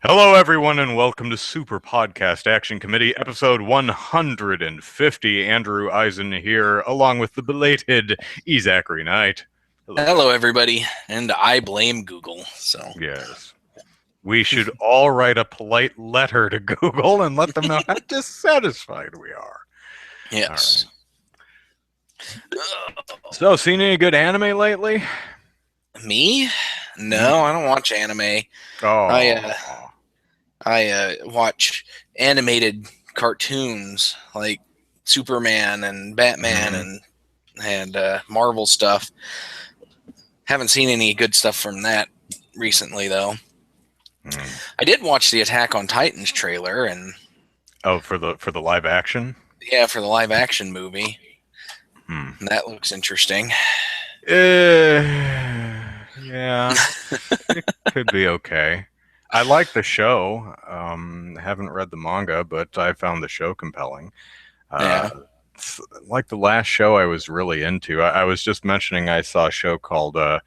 Hello, everyone, and welcome to Super Podcast Action Committee, episode 150. Andrew Eisen here, along with the belated E. Zachary Knight. Hello, everybody, and I blame Google. So Yes. We should all write a polite letter to Google and let them know how dissatisfied we are. yes. So, seen any good anime lately? Me? No, I don't watch anime. Oh. I watch animated cartoons like Superman and Batman and Marvel stuff. Haven't seen any good stuff from that recently, though. I did watch the Attack on Titans trailer, and for the live action. yeah, for the live action movie. That looks interesting. Yeah, it could be okay. I like the show. Haven't read the manga, but I found the show compelling. It's like the last show I was really into. I was just mentioning I saw a show called, I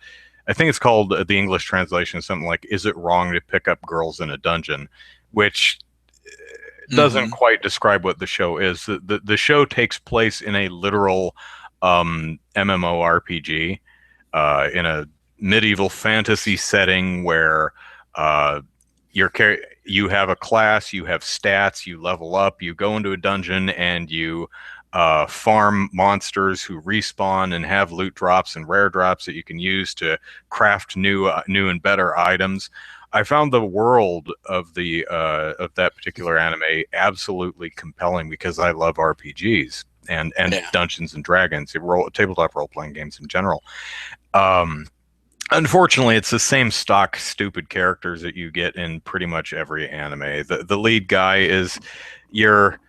think it's called, the English translation, something like, Is It Wrong to Pick Up Girls in a Dungeon? Which doesn't quite describe what the show is. The show takes place in a literal MMORPG in a medieval fantasy setting where you have a class, you have stats, you level up, you go into a dungeon, and you farm monsters who respawn and have loot drops and rare drops that you can use to craft new and better items. I found the world of that particular anime absolutely compelling because I love RPGs and Dungeons and Dragons, tabletop role playing games in general. Unfortunately, it's the same stock stupid characters that you get in pretty much every anime. The lead guy is your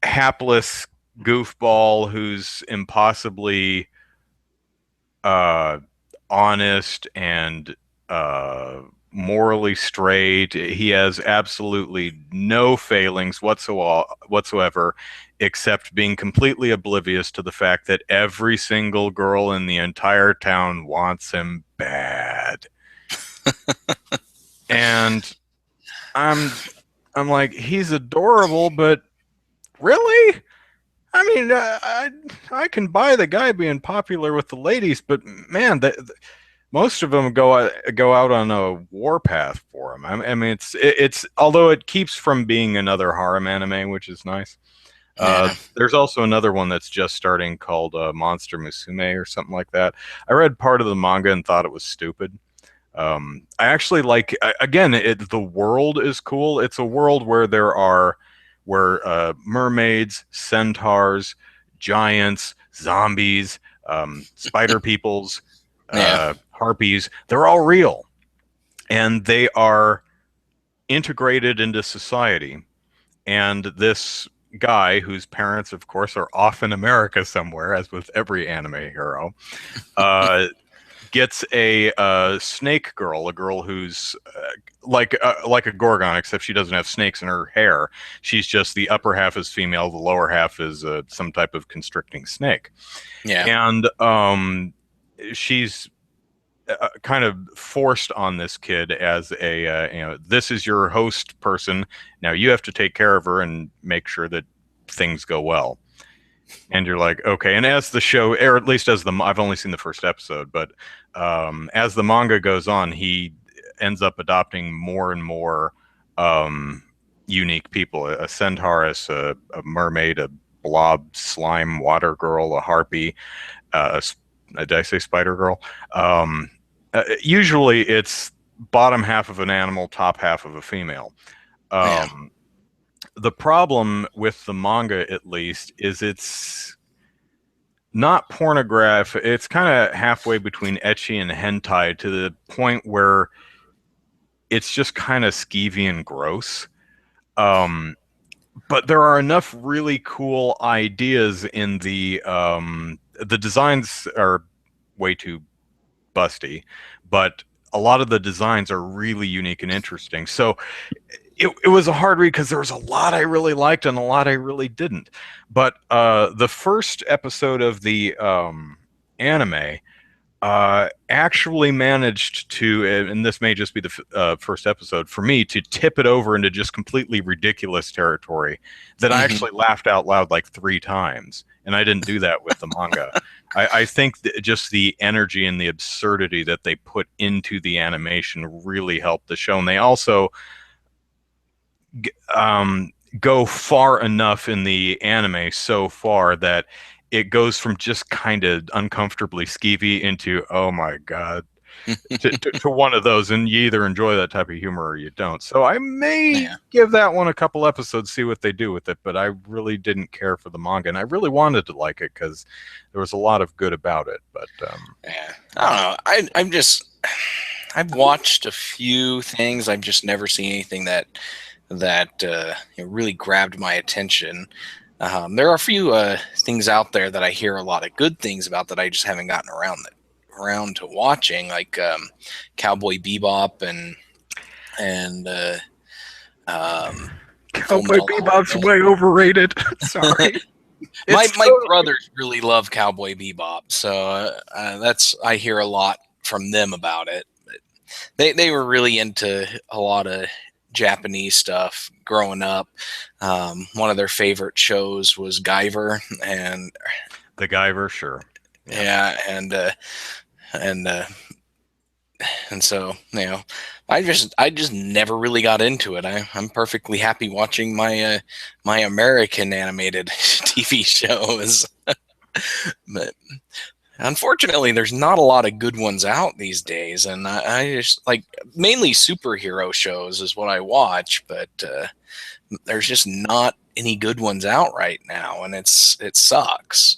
hapless goofball who's impossibly honest and morally straight. He has absolutely no failings whatsoever, except being completely oblivious to the fact that every single girl in the entire town wants him bad. And I'm like, he's adorable, but really? I mean, I can buy the guy being popular with the ladies, but man, most of them go out on a warpath for him. I mean, it's although it keeps from being another harem anime, which is nice. There's also another one that's just starting called Monster Musume or something like that. I read part of the manga and thought it was stupid. I actually like, again, the world is cool. It's a world where there are mermaids, centaurs, giants, zombies, spider peoples, harpies. They're all real, and they are integrated into society. And this guy, whose parents, of course, are off in America somewhere, as with every anime hero, gets a snake girl, a girl who's like a Gorgon, except she doesn't have snakes in her hair. She's just the upper half is female, the lower half is some type of constricting snake. And she's kind of forced on this kid as a this is your host person. Now you have to take care of her and make sure that things go well. And you're like, okay. And as the show, or at least I've only seen the first episode, but as the manga goes on, he ends up adopting more and more unique people. A centaurus, a mermaid, a blob slime water girl, a harpy. Did I say spider girl? Usually it's bottom half of an animal, top half of a female. The problem with the manga, at least, is it's not pornographic. It's kind of halfway between ecchi and hentai, to the point where it's just kind of skeevy and gross. But there are enough really cool ideas in the designs are way too busty, but a lot of the designs are really unique and interesting. So it was a hard read because there was a lot I really liked and a lot I really didn't. But the first episode of the anime actually managed to, and this may just be the first episode for me, to tip it over into just completely ridiculous territory that I Hmm. actually laughed out loud like 3 times. And I didn't do that with the manga. I think that just the energy and the absurdity that they put into the animation really helped the show. And they also go far enough in the anime so far that it goes from just kind of uncomfortably skeevy into, oh my God, to one of those, and you either enjoy that type of humor or you don't. So I may Yeah. give that one a couple episodes, see what they do with it, but I really didn't care for the manga, and I really wanted to like it because there was a lot of good about it. But Yeah. I don't know. I'm just I've watched a few things. I've just never seen anything that really grabbed my attention. There are a few things out there that I hear a lot of good things about that I just haven't gotten around to watching, like Cowboy Bebop and um, Full Cowboy Metal Bebop's Alchemist. way overrated. Sorry. It's My totally. brothers really love Cowboy Bebop, so that's I hear a lot from them about it. But they were really into a lot of Japanese stuff growing up. One of their favorite shows was Guyver, and The Guyver, sure. Yeah. yeah, and and so I just never really got into it. I'm perfectly happy watching my American animated TV shows, but unfortunately, there's not a lot of good ones out these days, and I just like mainly superhero shows is what I watch, but there's just not any good ones out right now, and it sucks.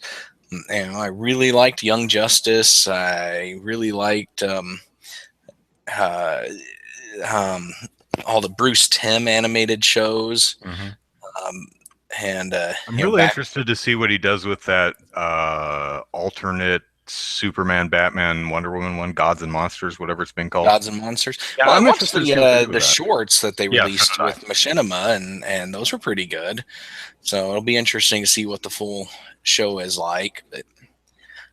I really liked Young Justice. I really liked uh, um, all the Bruce Timm animated shows, Hmm. um, and I'm really back interested to see what he does with that alternate Superman, Batman, Wonder Woman one, Gods and Monsters, whatever it's been called. Gods and Monsters. Yeah, Well, I I'm watched interested to see what they do the with that. shorts that they Yeah, so released did I. with Machinima, and those were pretty good. So it'll be interesting to see what the full show is like.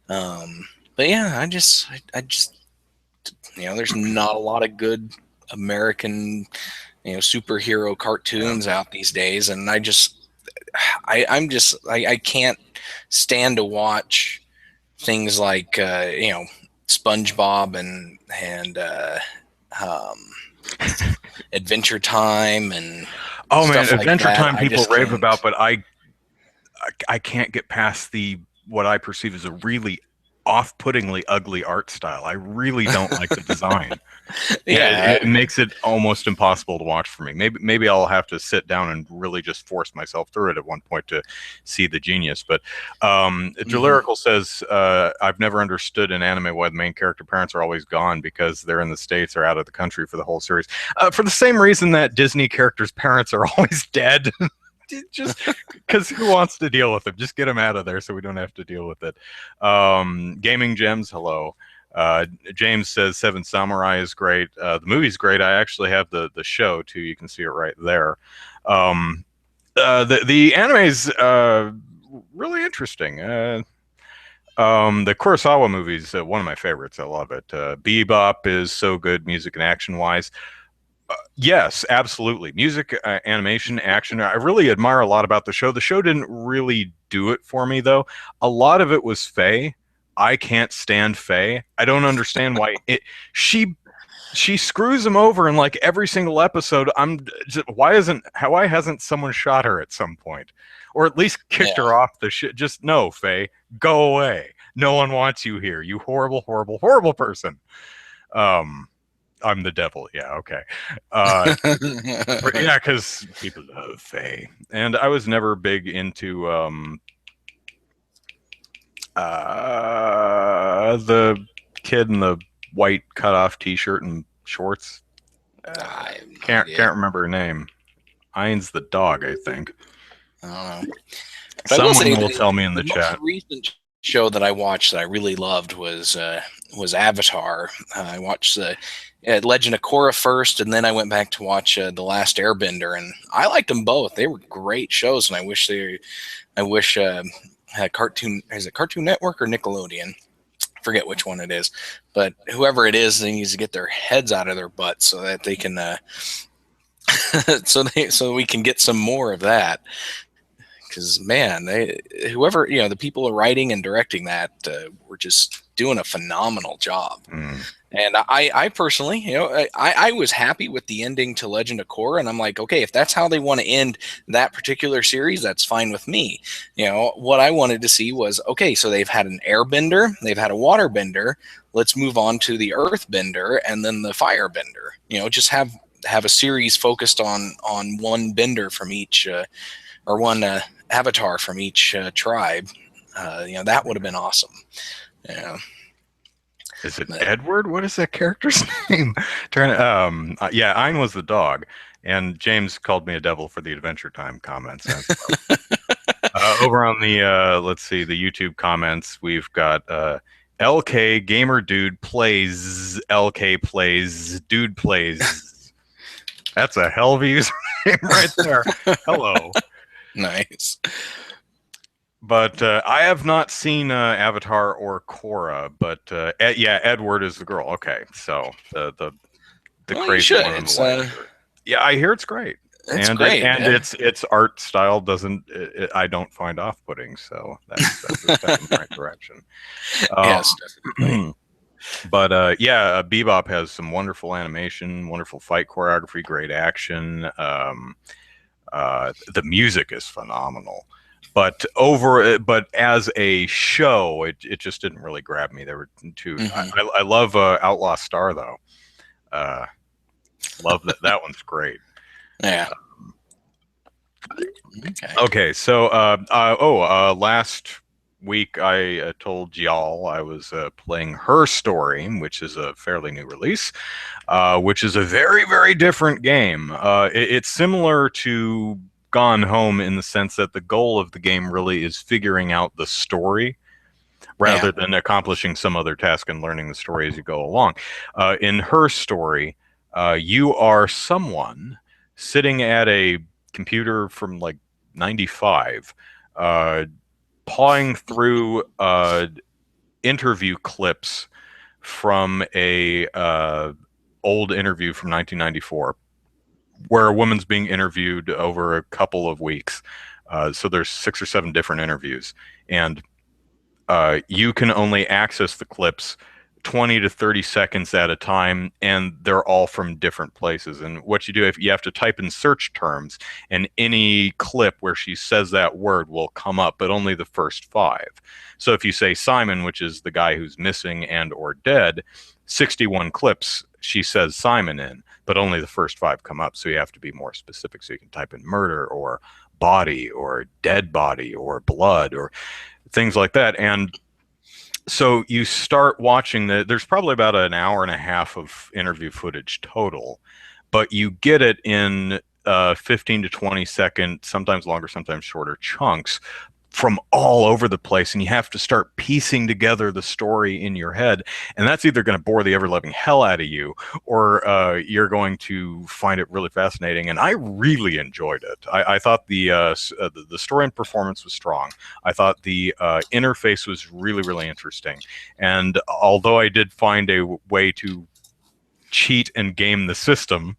Um, but yeah, I just there's not a lot of good American superhero Yeah. cartoons out these days, and I can't stand to watch things like SpongeBob and um, Adventure Time and Oh man, stuff like Adventure that. Time I people just rave can't. about, but I can't get past the what I perceive as a really off-puttingly ugly art style. I really don't like the design. And Yeah. it makes it almost impossible to watch for me. Maybe I'll have to sit down and really just force myself through it at one point to see the genius. But Mhm. Jalerical says, I've never understood in anime why the main character parents are always gone because they're in the States or out of the country for the whole series. For the same reason that Disney characters' parents are always dead. Just because who wants to deal with them? Just get them out of there so we don't have to deal with it. Gaming Gems, hello. James says Seven Samurai is great. The movie's great. I actually have the show too. You can see it right there. The anime's really interesting. The Kurosawa movies, one of my favorites. I love it. Bebop is so good, music and action wise. Yes, absolutely. Music, animation, action. I really admire a lot about the show. The show didn't really do it for me, though. A lot of it was Faye. I can't stand Faye. I don't understand why it. She screws him over in like every single episode. Why hasn't someone shot her at some point, or at least kicked Yeah. her off the shit? Just no, Faye, go away. No one wants you here. You horrible, horrible, horrible person. Um, I'm the devil. Yeah, okay. Uh, yeah, because people love Faye, and I was never big into the kid in the white cutoff T-shirt and shorts. I have no idea. Can't remember her name. Ein's the dog, I think. I don't know. But I will Someone say will tell me in the the most chat. recent show that I watched that I really loved was Avatar. I watched the Legend of Korra first, and then I went back to watch The Last Airbender, and I liked them both. They were great shows, and I wish Cartoon, is it Cartoon Network or Nickelodeon? forget which one it is, but whoever it is, they needs to get their heads out of their butts so that they can, so we can get some more of that. Because man, whoever the people writing and directing that were just doing a phenomenal job. And I personally, I was happy with the ending to Legend of Korra, and I'm like, okay, if that's how they want to end that particular series, that's fine with me. What I wanted to see was, okay, so they've had an airbender, they've had a waterbender, let's move on to the earthbender and then the firebender. Just have a series focused on one bender from each, or one avatar from each tribe. That would have been awesome. Yeah. Is it Edward? What is that character's name? Yeah, Ein was the dog, and James called me a devil for the Adventure Time comments. Over on the let's see, the YouTube comments, we've got LK Gamer Dude plays, LK plays, Dude plays. That's a hell of a username right there. Hello. Nice. But I have not seen Avatar or Korra, but yeah, Edward is the girl. Okay, so the crazy one in the white shirt. Yeah, I hear it's great. It's great, its art style doesn't I don't find off-putting, so that's a step in the right direction. Yes, definitely. But yeah, Bebop has some wonderful animation, wonderful fight choreography, great action. The music is phenomenal. But as a show, it just didn't really grab me. There were two. I love Outlaw Star though. Love that one's great. Yeah. Okay. So last week I told y'all I was playing Her Story, which is a fairly new release, which is a very, very different game. It's similar to Gone Home in the sense that the goal of the game really is figuring out the story rather than accomplishing some other task and learning the story as you go along. In Her Story, you are someone sitting at a computer from like 95, pawing through interview clips from a old interview from 1994 where a woman's being interviewed over a couple of weeks. So there's 6 or 7 different interviews, and you can only access the clips 20 to 30 seconds at a time, and they're all from different places. And what you do, if you have to type in search terms, and any clip where she says that word will come up, but only the first 5. So if you say Simon, which is the guy who's missing and or dead, 61 clips she says Simon in, but only the first 5 come up. So you have to be more specific. So you can type in murder or body or dead body or blood or things like that. And so you start watching there's probably about an hour and a half of interview footage total, but you get it in 15 to 20 second, sometimes longer, sometimes shorter chunks from all over the place, and you have to start piecing together the story in your head, and that's either going to bore the ever-loving hell out of you, or you're going to find it really fascinating. And I really enjoyed it. I thought the story and performance was strong. I thought the interface was really, really interesting, and although I did find a way to cheat and game the system,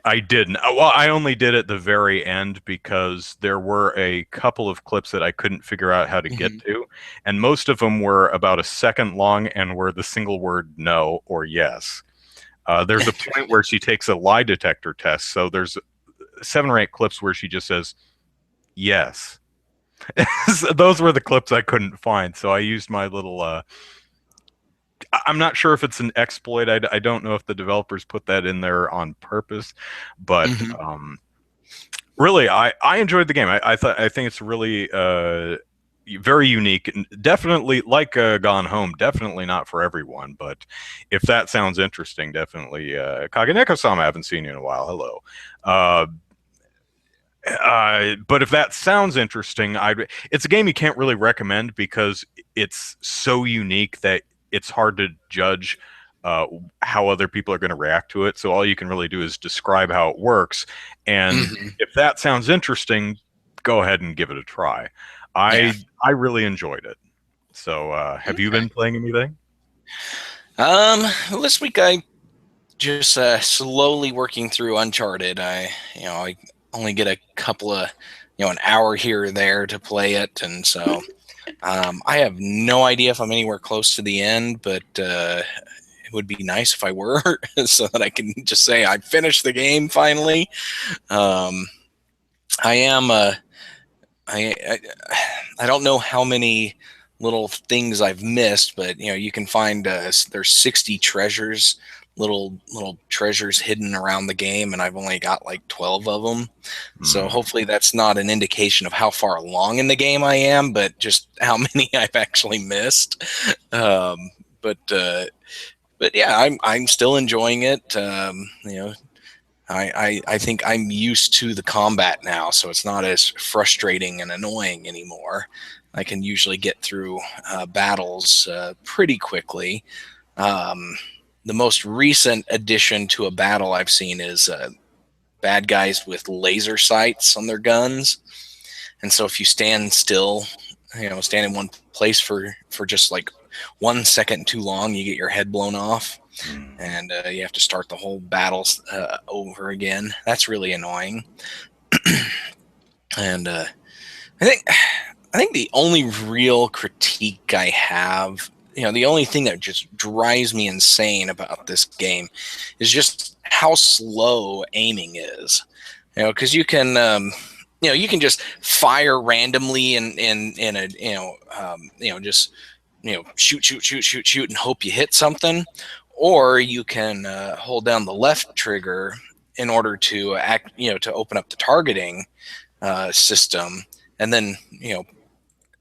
I didn't. Well, I only did at the very end because there were a couple of clips that I couldn't figure out how to get to, and most of them were about a second long and were the single word no or yes. There's a point where she takes a lie detector test, so there's 7 or 8 clips where she just says yes. Those were the clips I couldn't find, so I used my little I'm not sure if it's an exploit. I don't know if the developers put that in there on purpose, but really, I enjoyed the game. I think it's really very unique, and definitely like Gone Home. Definitely not for everyone, but if that sounds interesting, definitely. Kaganeko-sama, I haven't seen you in a while. Hello. But if that sounds interesting, it's a game you can't really recommend because it's so unique that it's hard to judge how other people are going to react to it. So all you can really do is describe how it works. And if that sounds interesting, go ahead and give it a try. Yeah. I really enjoyed it. So, have you Okay. been playing anything? This week I just slowly working through Uncharted. I only get a couple of, an hour here or there to play it, and so I have no idea if I'm anywhere close to the end, but it would be nice if I were, so that I can just say I finished the game finally. Um, I am. I I don't know how many little things I've missed, but you can find there's 60 treasures, little treasures hidden around the game, and I've only got like 12 of them. So Mm. hopefully that's not an indication of how far along in the game I am, but just how many I've actually missed. Um, but uh, but yeah, I'm still enjoying it. I think I'm used to the combat now, so it's not as frustrating and annoying anymore. I can usually get through battles pretty quickly. Um, the most recent addition to a battle I've seen is bad guys with laser sights on their guns, and so if you stand still, stand in one place for just like 1 second too long, you get your head blown off, Mm. and you have to start the whole battle over again. That's really annoying. And I think the only real critique I have, the only thing that just drives me insane about this game is just how slow aiming is. Because you can just fire randomly in a just shoot, shoot, shoot, shoot, shoot, and hope you hit something, or you can hold down the left trigger in order to to open up the targeting system, and then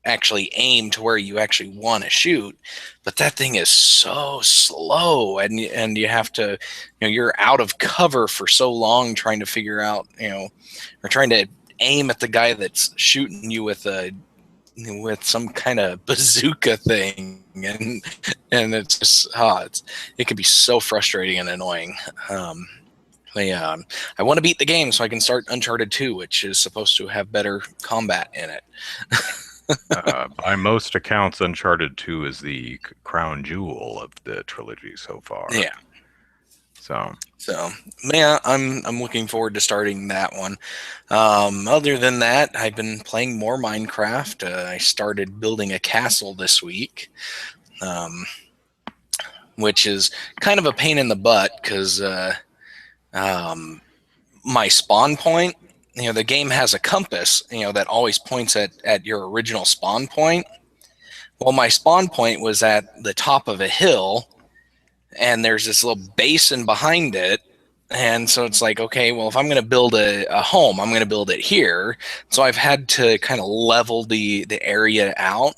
actually aim to where you actually want to shoot. But that thing is so slow, and you have to, you're out of cover for so long trying to figure out, or trying to aim at the guy that's shooting you with some kind of bazooka thing, and it's just it can be so frustrating and annoying. But yeah, I want to beat the game so I can start Uncharted 2, which is supposed to have better combat in it. By most accounts, Uncharted 2 is the crown jewel of the trilogy so far. Yeah. So, So yeah, I'm looking forward to starting that one. Other than that, I've been playing more Minecraft. I started building a castle this week, um, which is kind of a pain in the butt because um, my spawn point, the game has a compass, that always points at your original spawn point. Well, my spawn point was at the top of a hill, and there's this little basin behind it. And so it's like, okay, well, if I'm going to build a home, I'm going to build it here. So I've had to kind of level the area out,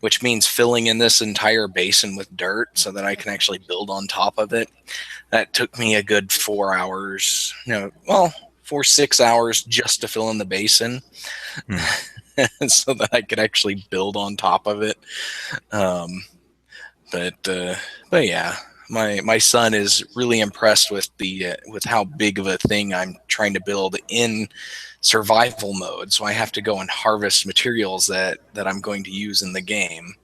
which means filling in this entire basin with dirt so that I can actually build on top of it. That took me a good 4 hours, 6 hours just to fill in the basin, so that I could actually build on top of it. Um, but yeah, my son is really impressed with with how big of a thing I'm trying to build in survival mode. So I have to go and harvest materials that I'm going to use in the game.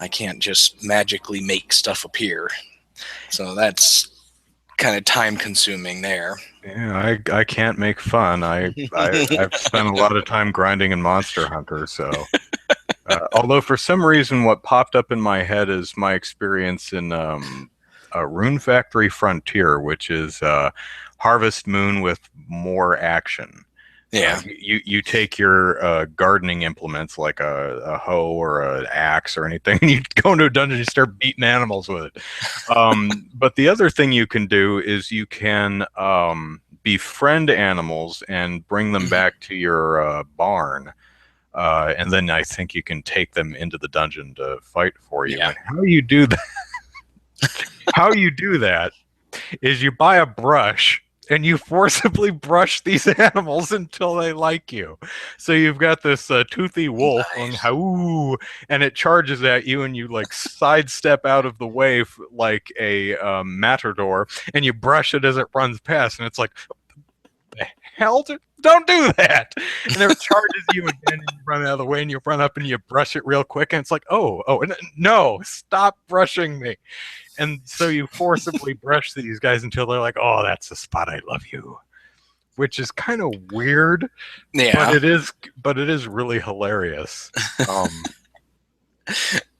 I can't just magically make stuff appear. So that's kind of time consuming there. yeah, I can't make fun. I've spent a lot of time grinding in Monster Hunter, so although for some reason what popped up in my head is my experience in Rune Factory Frontier, which is Harvest Moon with more action. Yeah. You take your gardening implements like a hoe or an axe or anything, and you go into a dungeon and start beating animals with it. But the other thing you can do is you can befriend animals and bring them back to your barn. And then I think you can take them into the dungeon to fight for you. Yeah. And how you do that is you buy a brush and you forcibly brush these animals until they like you. So you've got this toothy wolf on Nice. how, and it charges at you, and you like sidestep out of the way like a matador, and you brush it as it runs past, and it's like, the hell? Don't do that. And it charges you again, and you run out of the way, and you run up and you brush it real quick, and it's like, no, stop brushing me. And so you forcibly brush these guys until they're like, oh, that's the spot, I love you. Which is kind of weird, Yeah. but it is really hilarious.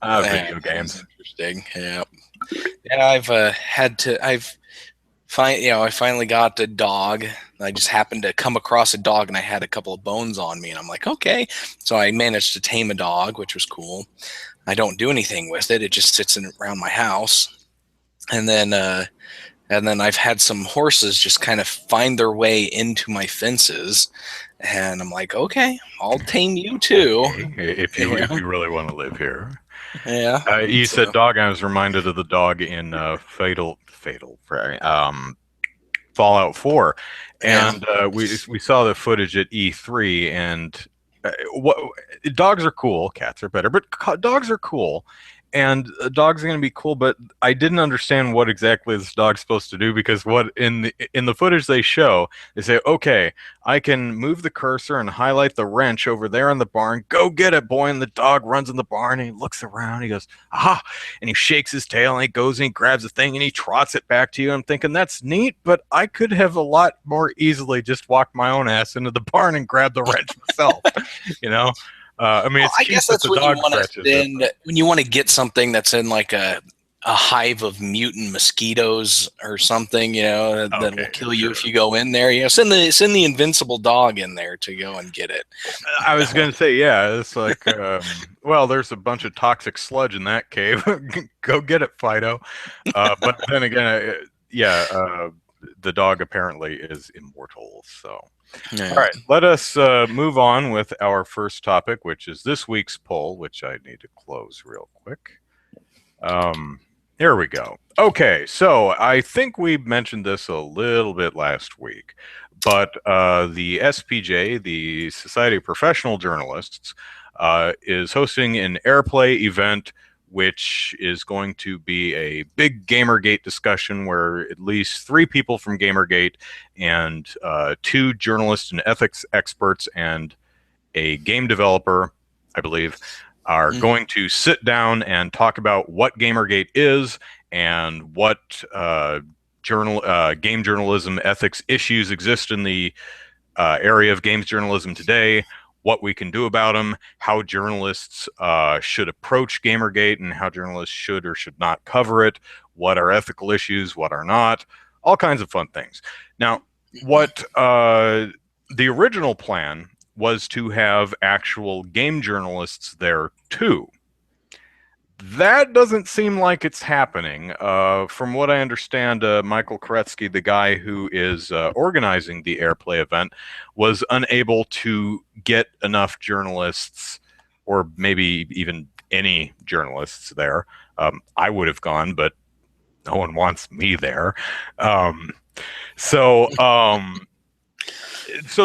Video games. Interesting. Yeah. Yeah, I finally got a dog. I just happened to come across a dog and I had a couple of bones on me and I'm like, okay. So I managed to tame a dog, which was cool. I don't do anything with it. It just sits around my house. And then I've had some horses just kind of find their way into my fences. And I'm like, okay, I'll tame you too. Okay. If you really want to live here. Yeah. You said dog. I was reminded of the dog in Fallout 4, and we saw the footage at E3, and dogs are cool. Cats are better, but dogs are cool. And a dog's going to be cool, but I didn't understand what exactly this dog's supposed to do, because what in the footage they show, they say, okay, I can move the cursor and highlight the wrench over there in the barn. Go get it, boy. And the dog runs in the barn and he looks around. He goes, aha, and he shakes his tail and he goes and he grabs the thing and he trots it back to you. I'm thinking that's neat, but I could have a lot more easily just walked my own ass into the barn and grabbed the wrench myself, you know. I mean, I guess that's when you want to when you want to get something that's in like a hive of mutant mosquitoes or something, that will kill you if you go in there. Send the invincible dog in there to go and get it. I was going to say, yeah, it's like, well, there's a bunch of toxic sludge in that cave. Go get it, Fido. But then again, the dog apparently is immortal, so. Yeah. All right, let us move on with our first topic, which is this week's poll, which I need to close real quick. Here we go. Okay, so I think we mentioned this a little bit last week, but the SPJ, the Society of Professional Journalists, is hosting an AirPlay event, which is going to be a big Gamergate discussion where at least 3 people from Gamergate and 2 journalists and ethics experts and a game developer, I believe, are going to sit down and talk about what Gamergate is and what game journalism ethics issues exist in the area of games journalism today, what we can do about them, how journalists should approach Gamergate and how journalists should or should not cover it, what are ethical issues, what are not, all kinds of fun things. Now, what the original plan was to have actual game journalists there too. That doesn't seem like it's happening. From what I understand, Michael Koretsky, the guy who is organizing the AirPlay event, was unable to get enough journalists, or maybe even any journalists there. I would have gone, but no one wants me there. So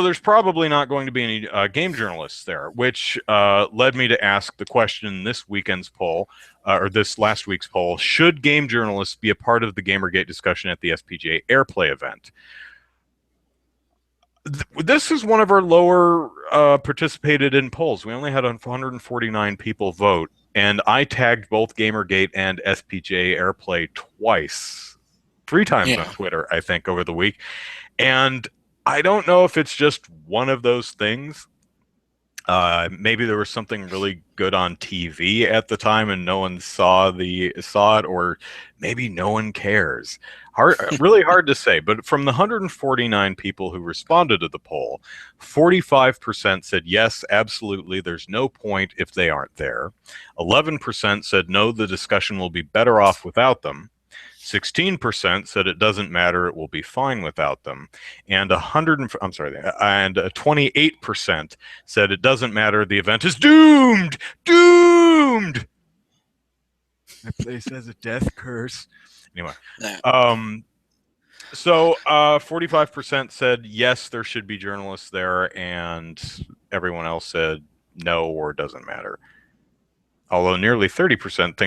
there's probably not going to be any game journalists there, which led me to ask the question in this weekend's poll, or this last week's poll: should game journalists be a part of the Gamergate discussion at the SPJ AirPlay event? This is one of our lower participated in polls. We only had 149 people vote, and I tagged both Gamergate and SPJ AirPlay twice, 3 times on Twitter, I think, over the week. And I don't know if it's just one of those things. Maybe there was something really good on TV at the time and no one saw it, or maybe no one cares. Really hard to say. But from the 149 people who responded to the poll, 45% said yes, absolutely, there's no point if they aren't there. 11% said no, the discussion will be better off without them. 16% said it doesn't matter, it will be fine without them, and 28% said it doesn't matter, the event is doomed. That place has a death curse. Anyway, so 45% said yes, there should be journalists there, and everyone else said no or doesn't matter. Although nearly 30%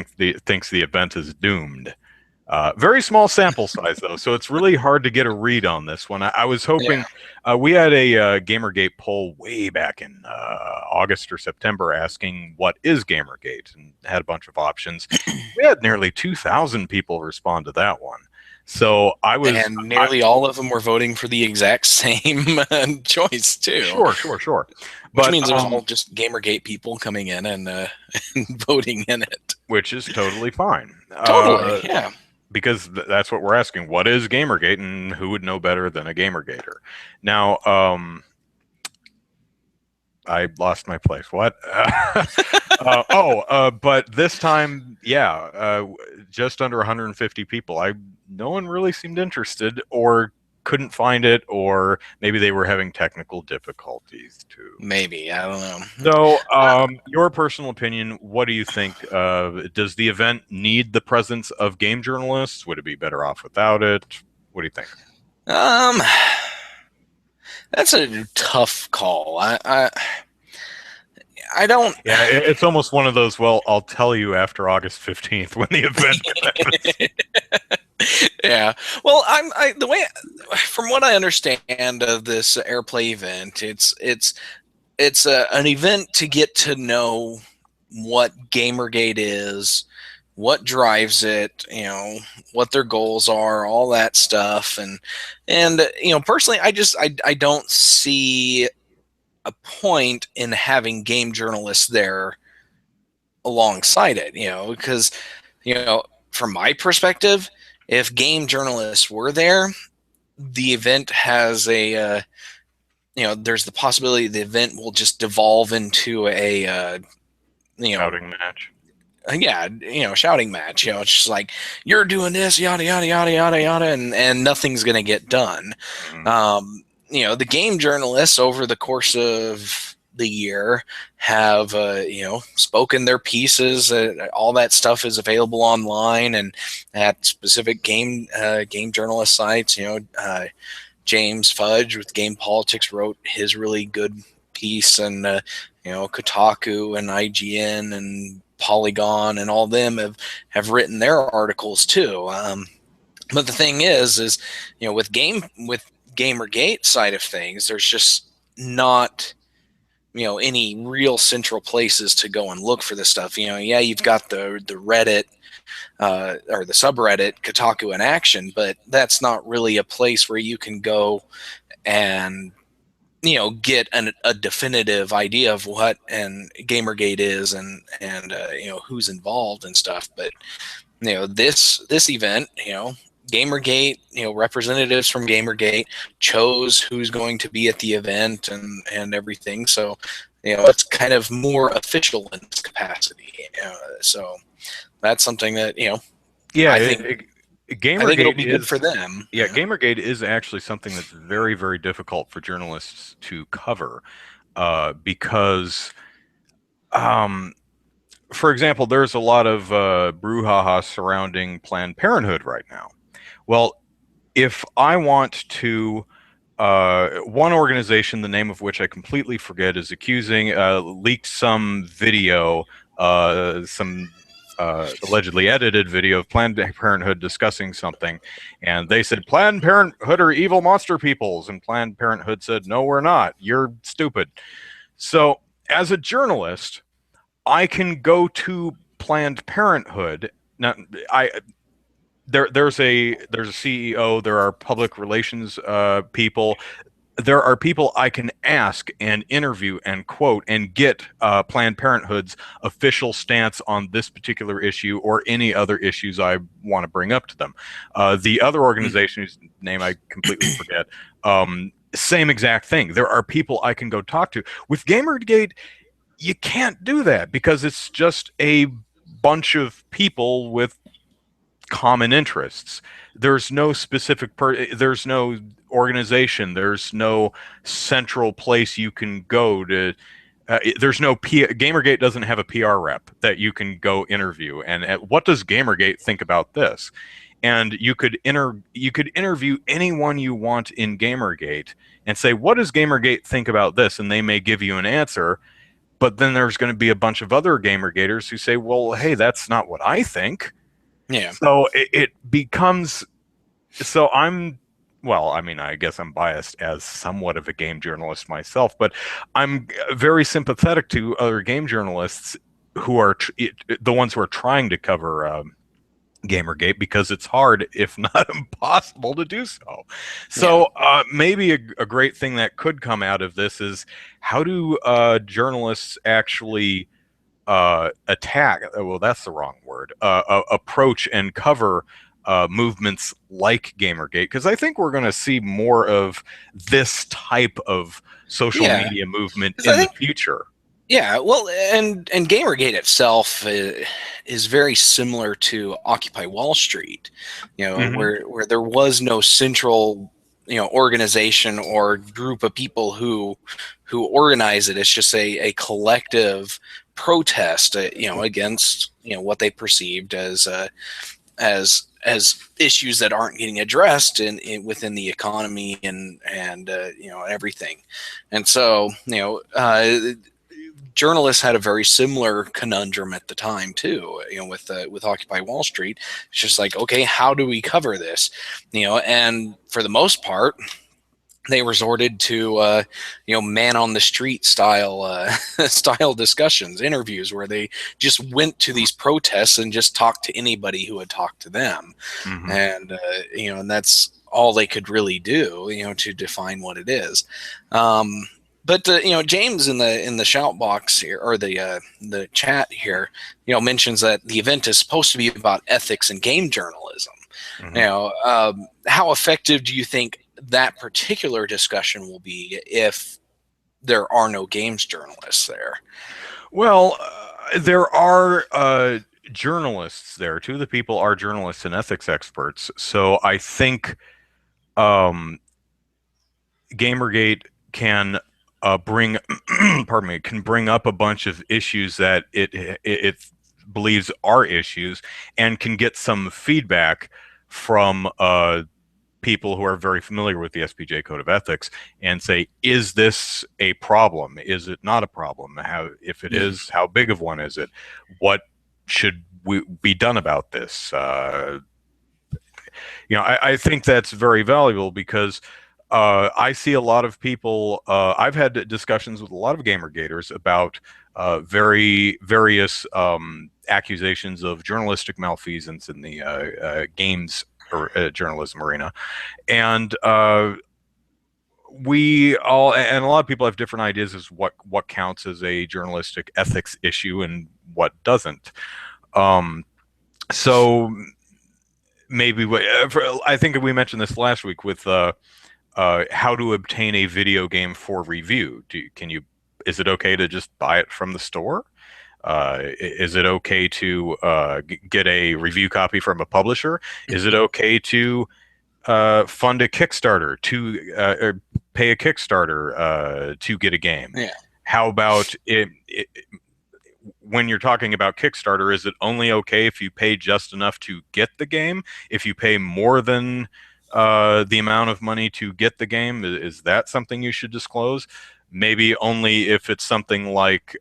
thinks the event is doomed. Very small sample size, though, so it's really hard to get a read on this one. I was hoping we had a Gamergate poll way back in August or September asking what is Gamergate, and had a bunch of options. We had nearly 2,000 people respond to that one. So and nearly all of them were voting for the exact same choice too. Sure. Which means there's all just Gamergate people coming in and voting in it. Which is totally fine. Totally, yeah. Because that's what we're asking. What is Gamergate, and who would know better than a Gamergater? Now, I lost my place. What? But this time, just under 150 people. No one really seemed interested, or couldn't find it, or maybe they were having technical difficulties too. Maybe, I don't know. So, your personal opinion, what do you think? Does the event need the presence of game journalists? Would it be better off without it? What do you think? That's a tough call. I don't. Yeah, it's almost one of those. Well, I'll tell you after August 15th when the event happens. Yeah. Well, the way, from what I understand of this AirPlay event, it's an event to get to know what Gamergate is, what drives it, what their goals are, all that stuff, and personally, I don't see a point in having game journalists there alongside it, because from my perspective, if game journalists were there, the event has there's the possibility the event will just devolve into a Shouting match. Shouting match. It's just like, you're doing this, yada yada yada yada yada, and nothing's gonna get done. Mm-hmm. The game journalists over the course of the year have spoken their pieces. All that stuff is available online and at specific game journalist sites. James Fudge with Game Politics wrote his really good piece, and Kotaku and IGN and Polygon and all them have written their articles too. But the thing is with Gamergate side of things, there's just not any real central places to go and look for this stuff. You've got the Reddit or the subreddit Kotaku in Action, but that's not really a place where you can go and get a definitive idea of what and Gamergate is and who's involved and stuff. But this event, Gamergate, representatives from Gamergate chose who's going to be at the event and everything. So, it's kind of more official in this capacity. So that's something that, I think it'll be good for them. Yeah, Gamergate is actually something that's very, very difficult for journalists to cover because, for example, there's a lot of brouhaha surrounding Planned Parenthood right now. Well, if I want to, one organization, the name of which I completely forget, is accusing, leaked some video, some allegedly edited video of Planned Parenthood discussing something, and they said Planned Parenthood are evil monster peoples, and Planned Parenthood said, no, we're not. You're stupid. So, as a journalist, I can go to Planned Parenthood. Now, there's a CEO, there are public relations people, there are people I can ask and interview and quote and get Planned Parenthood's official stance on this particular issue or any other issues I want to bring up to them. The other organization, whose name I completely forget, same exact thing. There are people I can go talk to. With Gamergate, you can't do that because it's just a bunch of people with common interests. There's no specific there's no organization, there's no central place you can go to. There's no Gamergate doesn't have a PR rep that you can go interview and what does Gamergate think about this? And you could interview anyone you want in Gamergate and say, what does Gamergate think about this? And they may give you an answer, but then there's going to be a bunch of other Gamergaters who say, well, hey, that's not what I think. Yeah. So it becomes so I'm well, I mean, I guess I'm biased as somewhat of a game journalist myself, but I'm very sympathetic to other game journalists who are the ones who are trying to cover Gamergate because it's hard, if not impossible, to do so. Yeah. So maybe a great thing that could come out of this is how do journalists actually attack, well, that's the wrong word, approach and cover movements like Gamergate, because I think we're going to see more of this type of social Yeah. media movement 'Cause I in the think, future. yeah, well, and Gamergate itself is very similar to Occupy Wall Street, Hmm. where there was no central, organization or group of people who organize it. It's just a collective protest, against what they perceived as issues that aren't getting addressed within the economy and everything. And so journalists had a very similar conundrum at the time too, with Occupy Wall Street. It's just like, okay, how do we cover this? And for the most part, they resorted to man on the street style style discussions, interviews, where they just went to these protests and just talked to anybody who would talk to them. Hmm. And and that's all they could really do, to define what it is. But James in the shout box here, or the chat here, mentions that the event is supposed to be about ethics and game journalism. Hmm. How effective do you think that particular discussion will be if there are no games journalists there? Well, there are journalists there. Two of the people are journalists and ethics experts. So I think um, Gamergate can bring, pardon me, can bring up a bunch of issues that it believes are issues, and can get some feedback from people who are very familiar with the SPJ Code of Ethics and say, is this a problem? Is it not a problem? How, if it Mm. is, how big of one is it? What should be done about this? I think that's very valuable because I see a lot of people. I've had discussions with a lot of gamergaters about very various accusations of journalistic malfeasance in the games or journalism arena, and we all and a lot of people have different ideas as what counts as a journalistic ethics issue and what doesn't. Um, so maybe I think we mentioned this last week with how to obtain a video game for review. Can you? Is it okay to just buy it from the store? Is it okay to get a review copy from a publisher? Is it okay to fund a Kickstarter or pay a Kickstarter to get a game? Yeah. How about when you're talking about Kickstarter, is it only okay if you pay just enough to get the game? If you pay more than the amount of money to get the game, is that something you should disclose? Maybe only if it's something like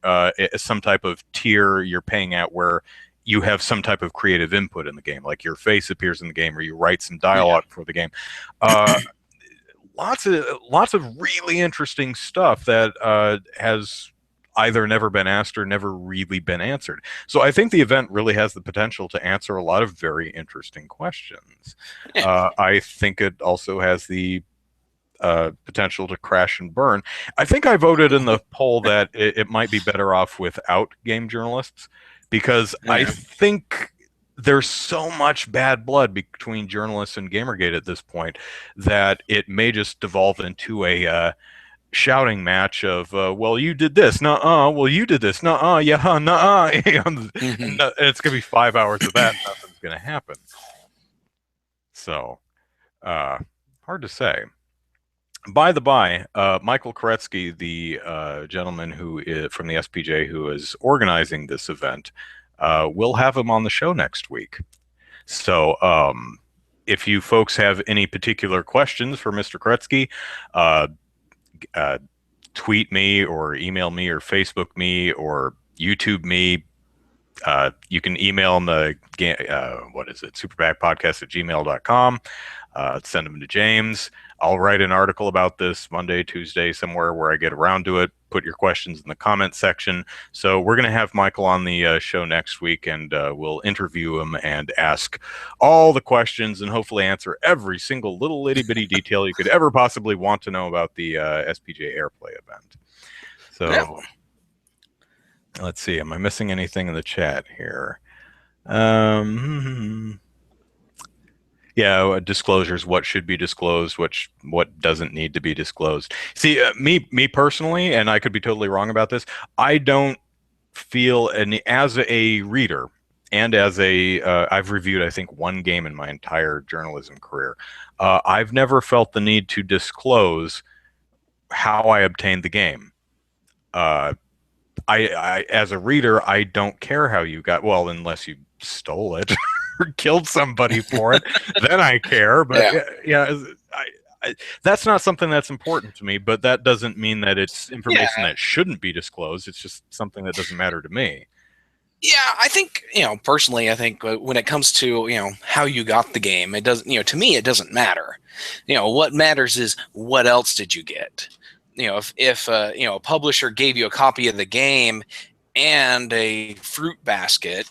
some type of tier you're paying at where you have some type of creative input in the game, like your face appears in the game or you write some Yeah. dialogue for the game. Uh, lots of really interesting stuff that has either never been asked or never really been answered. So I think the event really has the potential to answer a lot of very interesting questions. Yeah. I think it also has the potential to crash and burn. I think I voted in the poll that it might be better off without game journalists because I Yeah. think there's so much bad blood between journalists and Gamergate at this point that it may just devolve into a shouting match of well, you did this, nuh-uh, well, you did this, nuh-uh, yeah, nuh-uh. And Hmm. it's gonna be 5 hours of that, nothing's gonna happen. So uh hard to say. By the by, Michael Koretsky, the gentleman who is from the SPJ who is organizing this event, we'll have him on the show next week. So if you folks have any particular questions for Mr. Koretsky, uh, uh, tweet me or email me or Facebook me or YouTube me, You can email them what is it, superbagpodcast@gmail.com. Send them to James. I'll write an article about this Monday, Tuesday, somewhere where I get around to it. Put your questions in the comment section. So we're going to have Michael on the show next week, and we'll interview him and ask all the questions and hopefully answer every single little itty bitty detail you could ever possibly want to know about the SPJ AirPlay event. So Yeah. let's see. Am I missing anything in the chat here? Yeah, disclosures, what should be disclosed, what doesn't need to be disclosed. See, me personally, and I could be totally wrong about this, I don't feel any, as a reader and as a I've reviewed I think one game in my entire journalism career. I've never felt the need to disclose how I obtained the game. Uh, I as a reader, I don't care how you got, well, unless you stole it or killed somebody for it, then I care. But Yeah. yeah, that's not something that's important to me. But that doesn't mean that it's information Yeah. that shouldn't be disclosed. It's just something that doesn't matter to me. Yeah, I think, personally, I think when it comes to, how you got the game, it doesn't, to me, it doesn't matter. What matters is what else did you get? If a publisher gave you a copy of the game and a fruit basket,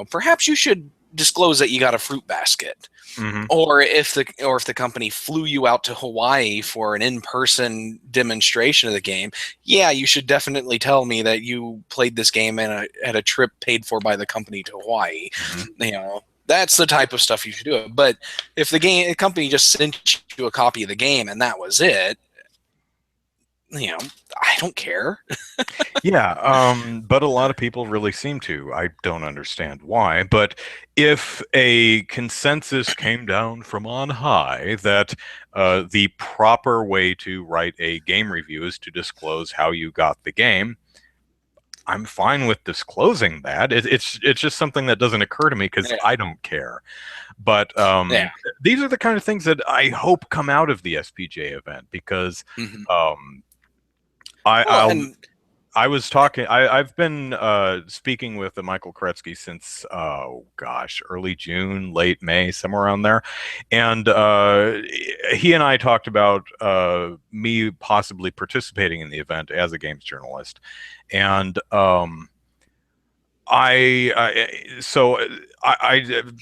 perhaps you should disclose that you got a fruit basket. Hmm. Or if the company flew you out to Hawaii for an in-person demonstration of the game, yeah, you should definitely tell me that you played this game at a trip paid for by the company to Hawaii. Hmm. That's the type of stuff you should do. But if the company just sent you a copy of the game and that was it, I don't care. Yeah, but a lot of people really seem to. I don't understand why, but if a consensus came down from on high that the proper way to write a game review is to disclose how you got the game, I'm fine with disclosing that. It's just something that doesn't occur to me because Yeah. I don't care. But Yeah. these are the kind of things that I hope come out of the SPJ event because Mm-hmm. um, I, Well, I'll and I've been speaking with Michael Koretsky since, oh gosh, early June, late May, somewhere around there. And he and I talked about me possibly participating in the event as a games journalist. And I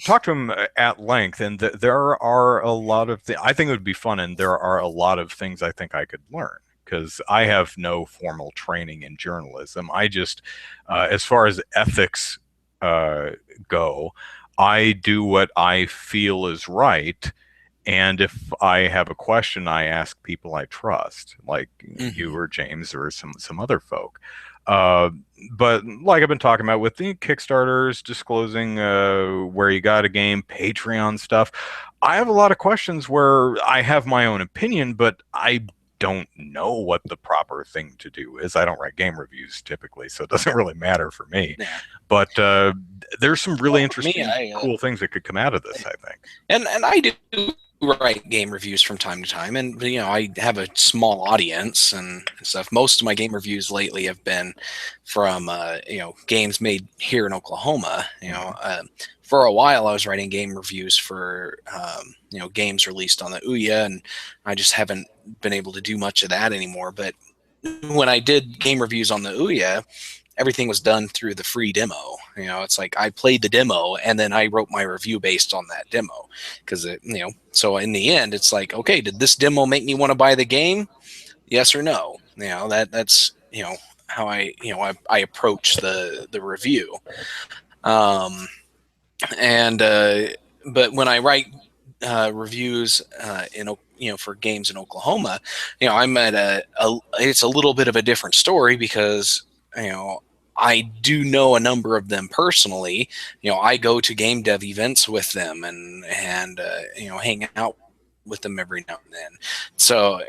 talked to him at length, and there are a lot of I think it would be fun, and there are a lot of things I think I could learn because I have no formal training in journalism. I just, as far as ethics uh, go, I do what I feel is right. And if I have a question, I ask people I trust, like you mhm. or James or some other folk. Uh, but like I've been talking about with the Kickstarters, disclosing where you got a game, Patreon stuff, I have a lot of questions where I have my own opinion, but I don't know what the proper thing to do is. I don't write game reviews typically, so it doesn't really matter for me. Yeah. But there's some really Well, for me, interesting, cool things that could come out of this, I think. and I do write game reviews from time to time, and I have a small audience and stuff. Most of my game reviews lately have been from games made here in Oklahoma. Mhm. For a while I was writing game reviews for games released on the Ouya, and I just haven't been able to do much of that anymore. But when I did game reviews on the Ouya, everything was done through the free demo. It's like I played the demo and then I wrote my review based on that demo. Because so in the end, it's like, okay, did this demo make me want to buy the game? Yes or no? That's how I approach the review. Um, and but when I write reviews for games in Oklahoma, I'm at it's a little bit of a different story because I do know a number of them personally. I go to game dev events with them and hang out with them every now and then. So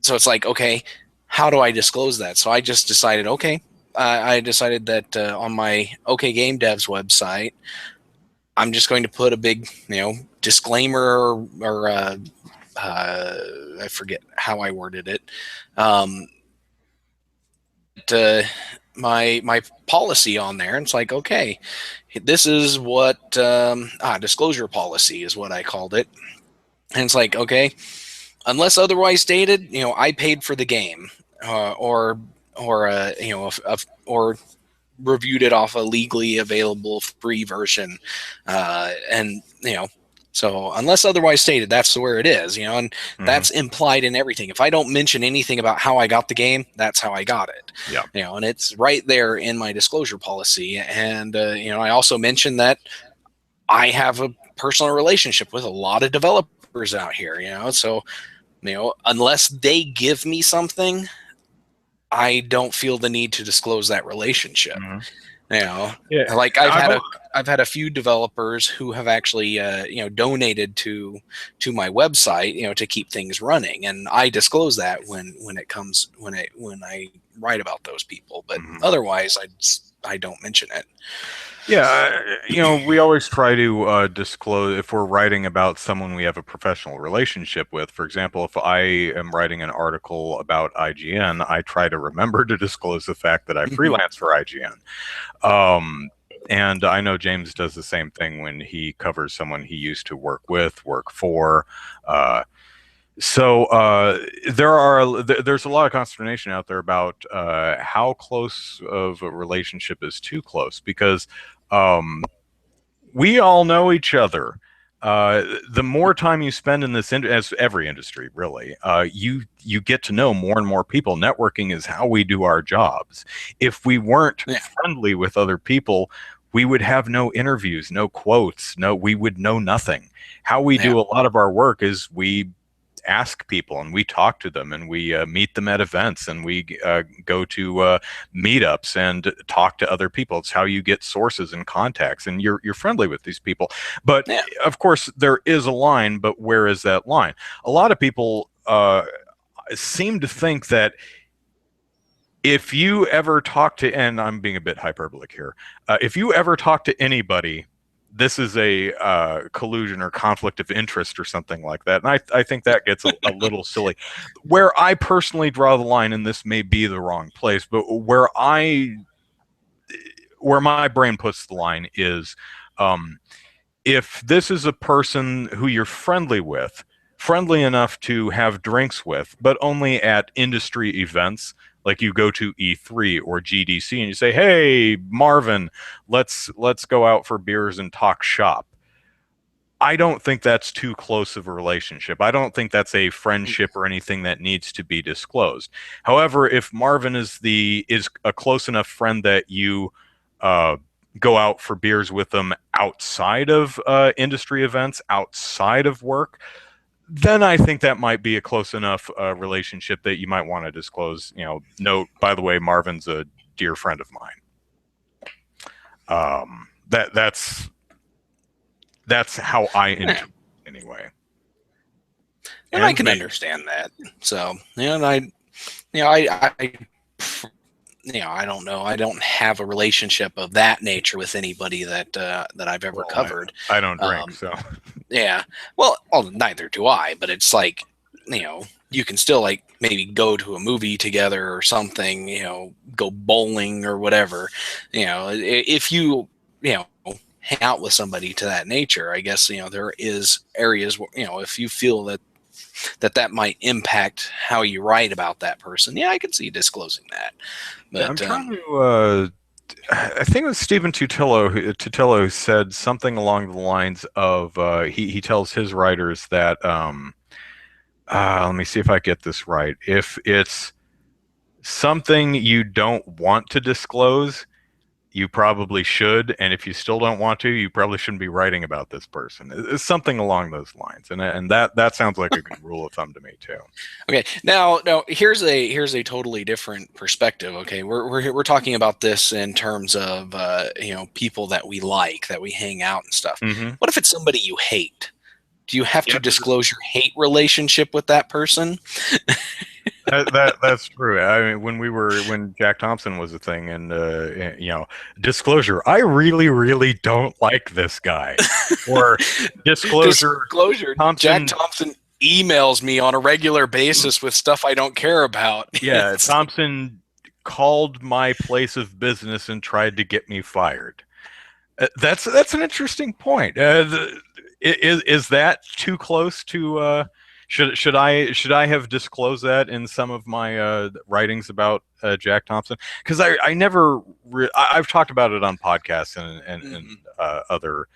so it's like, okay, how do I disclose that? So I just decided, okay, I decided that on my OK Game Dev's website, I'm just going to put a big, disclaimer or I forget how I worded it. Um, my policy on there, and it's like, okay, this is what disclosure policy is what I called it, and it's like, okay, unless otherwise stated, I paid for the game, or reviewed it off a legally available free version, and so unless otherwise stated, that's where it is, and that's implied in everything. If I don't mention anything about how I got the game, that's how I got it. Yeah. And it's right there in my disclosure policy. And I also mentioned that I have a personal relationship with a lot of developers out here, so unless they give me something, I don't feel the need to disclose that relationship. Yeah. Like I've had a few developers who have actually donated to my website, to keep things running, and I disclose that when I write about those people, but otherwise I don't mention it. Yeah, we always try to disclose if we're writing about someone we have a professional relationship with. For example, if I am writing an article about IGN, I try to remember to disclose the fact that I freelance for IGN. And I know James does the same thing when he covers someone he used to work with, work for. So there's a lot of consternation out there about how close of a relationship is too close, because we all know each other. The more time you spend in this, as every industry really, you get to know more and more people. Networking is how we do our jobs. If we weren't friendly with other people, we would have no interviews, no quotes, we would know nothing. How we do a lot of our work is we ask people and we talk to them and we meet them at events and we go to meetups and talk to other people. It's how you get sources and contacts, and you're friendly with these people. But of course there is a line, but where is that line? A lot of people seem to think that if you ever talk to, and I'm being a bit hyperbolic here, if you ever talk to anybody, this is a collusion or conflict of interest or something like that. And I think that gets a little silly. Where I personally draw the line, and this may be the wrong place, but where my brain puts the line is, if this is a person who you're friendly with, friendly enough to have drinks with, but only at industry events, like you go to E3 or GDC and you say, "Hey, Marvin, let's go out for beers and talk shop." I don't think that's too close of a relationship. I don't think that's a friendship or anything that needs to be disclosed. However, if Marvin is a close enough friend that you go out for beers with them outside of industry events, outside of work, then I think that might be a close enough relationship that you might want to disclose. Note, by the way, Marvin's a dear friend of mine. That's how I enjoy it anyway. And I can understand that. So, I don't know. I don't have a relationship of that nature with anybody that I've ever covered. I don't drink, so. Yeah. Well, neither do I, but it's like, you can still like maybe go to a movie together or something, go bowling or whatever. If you hang out with somebody to that nature, I guess, there is areas where, if you feel that might impact how you write about that person, I could see disclosing that. But I'm trying to I think it was Stephen Tutillo who said something along the lines of he tells his writers that let me see if I get this right. If it's something you don't want to disclose, you probably should, and if you still don't want to, you probably shouldn't be writing about this person. It's something along those lines, and that sounds like a good rule of thumb to me too. Okay, now here's a totally different perspective. Okay, we're talking about this in terms of people that we like, that we hang out and stuff. What if it's somebody you hate? Do you have to disclose your hate relationship with that person? That's true. I mean, when Jack Thompson was a thing, and disclosure, I really don't like this guy, or disclosure, Jack Thompson emails me on a regular basis with stuff I don't care about. Yeah, Thompson called my place of business and tried to get me fired. That's an interesting point. Is that too close to? Should I have disclosed that in some of my writings about Jack Thompson? Because I never I've talked about it on podcasts and other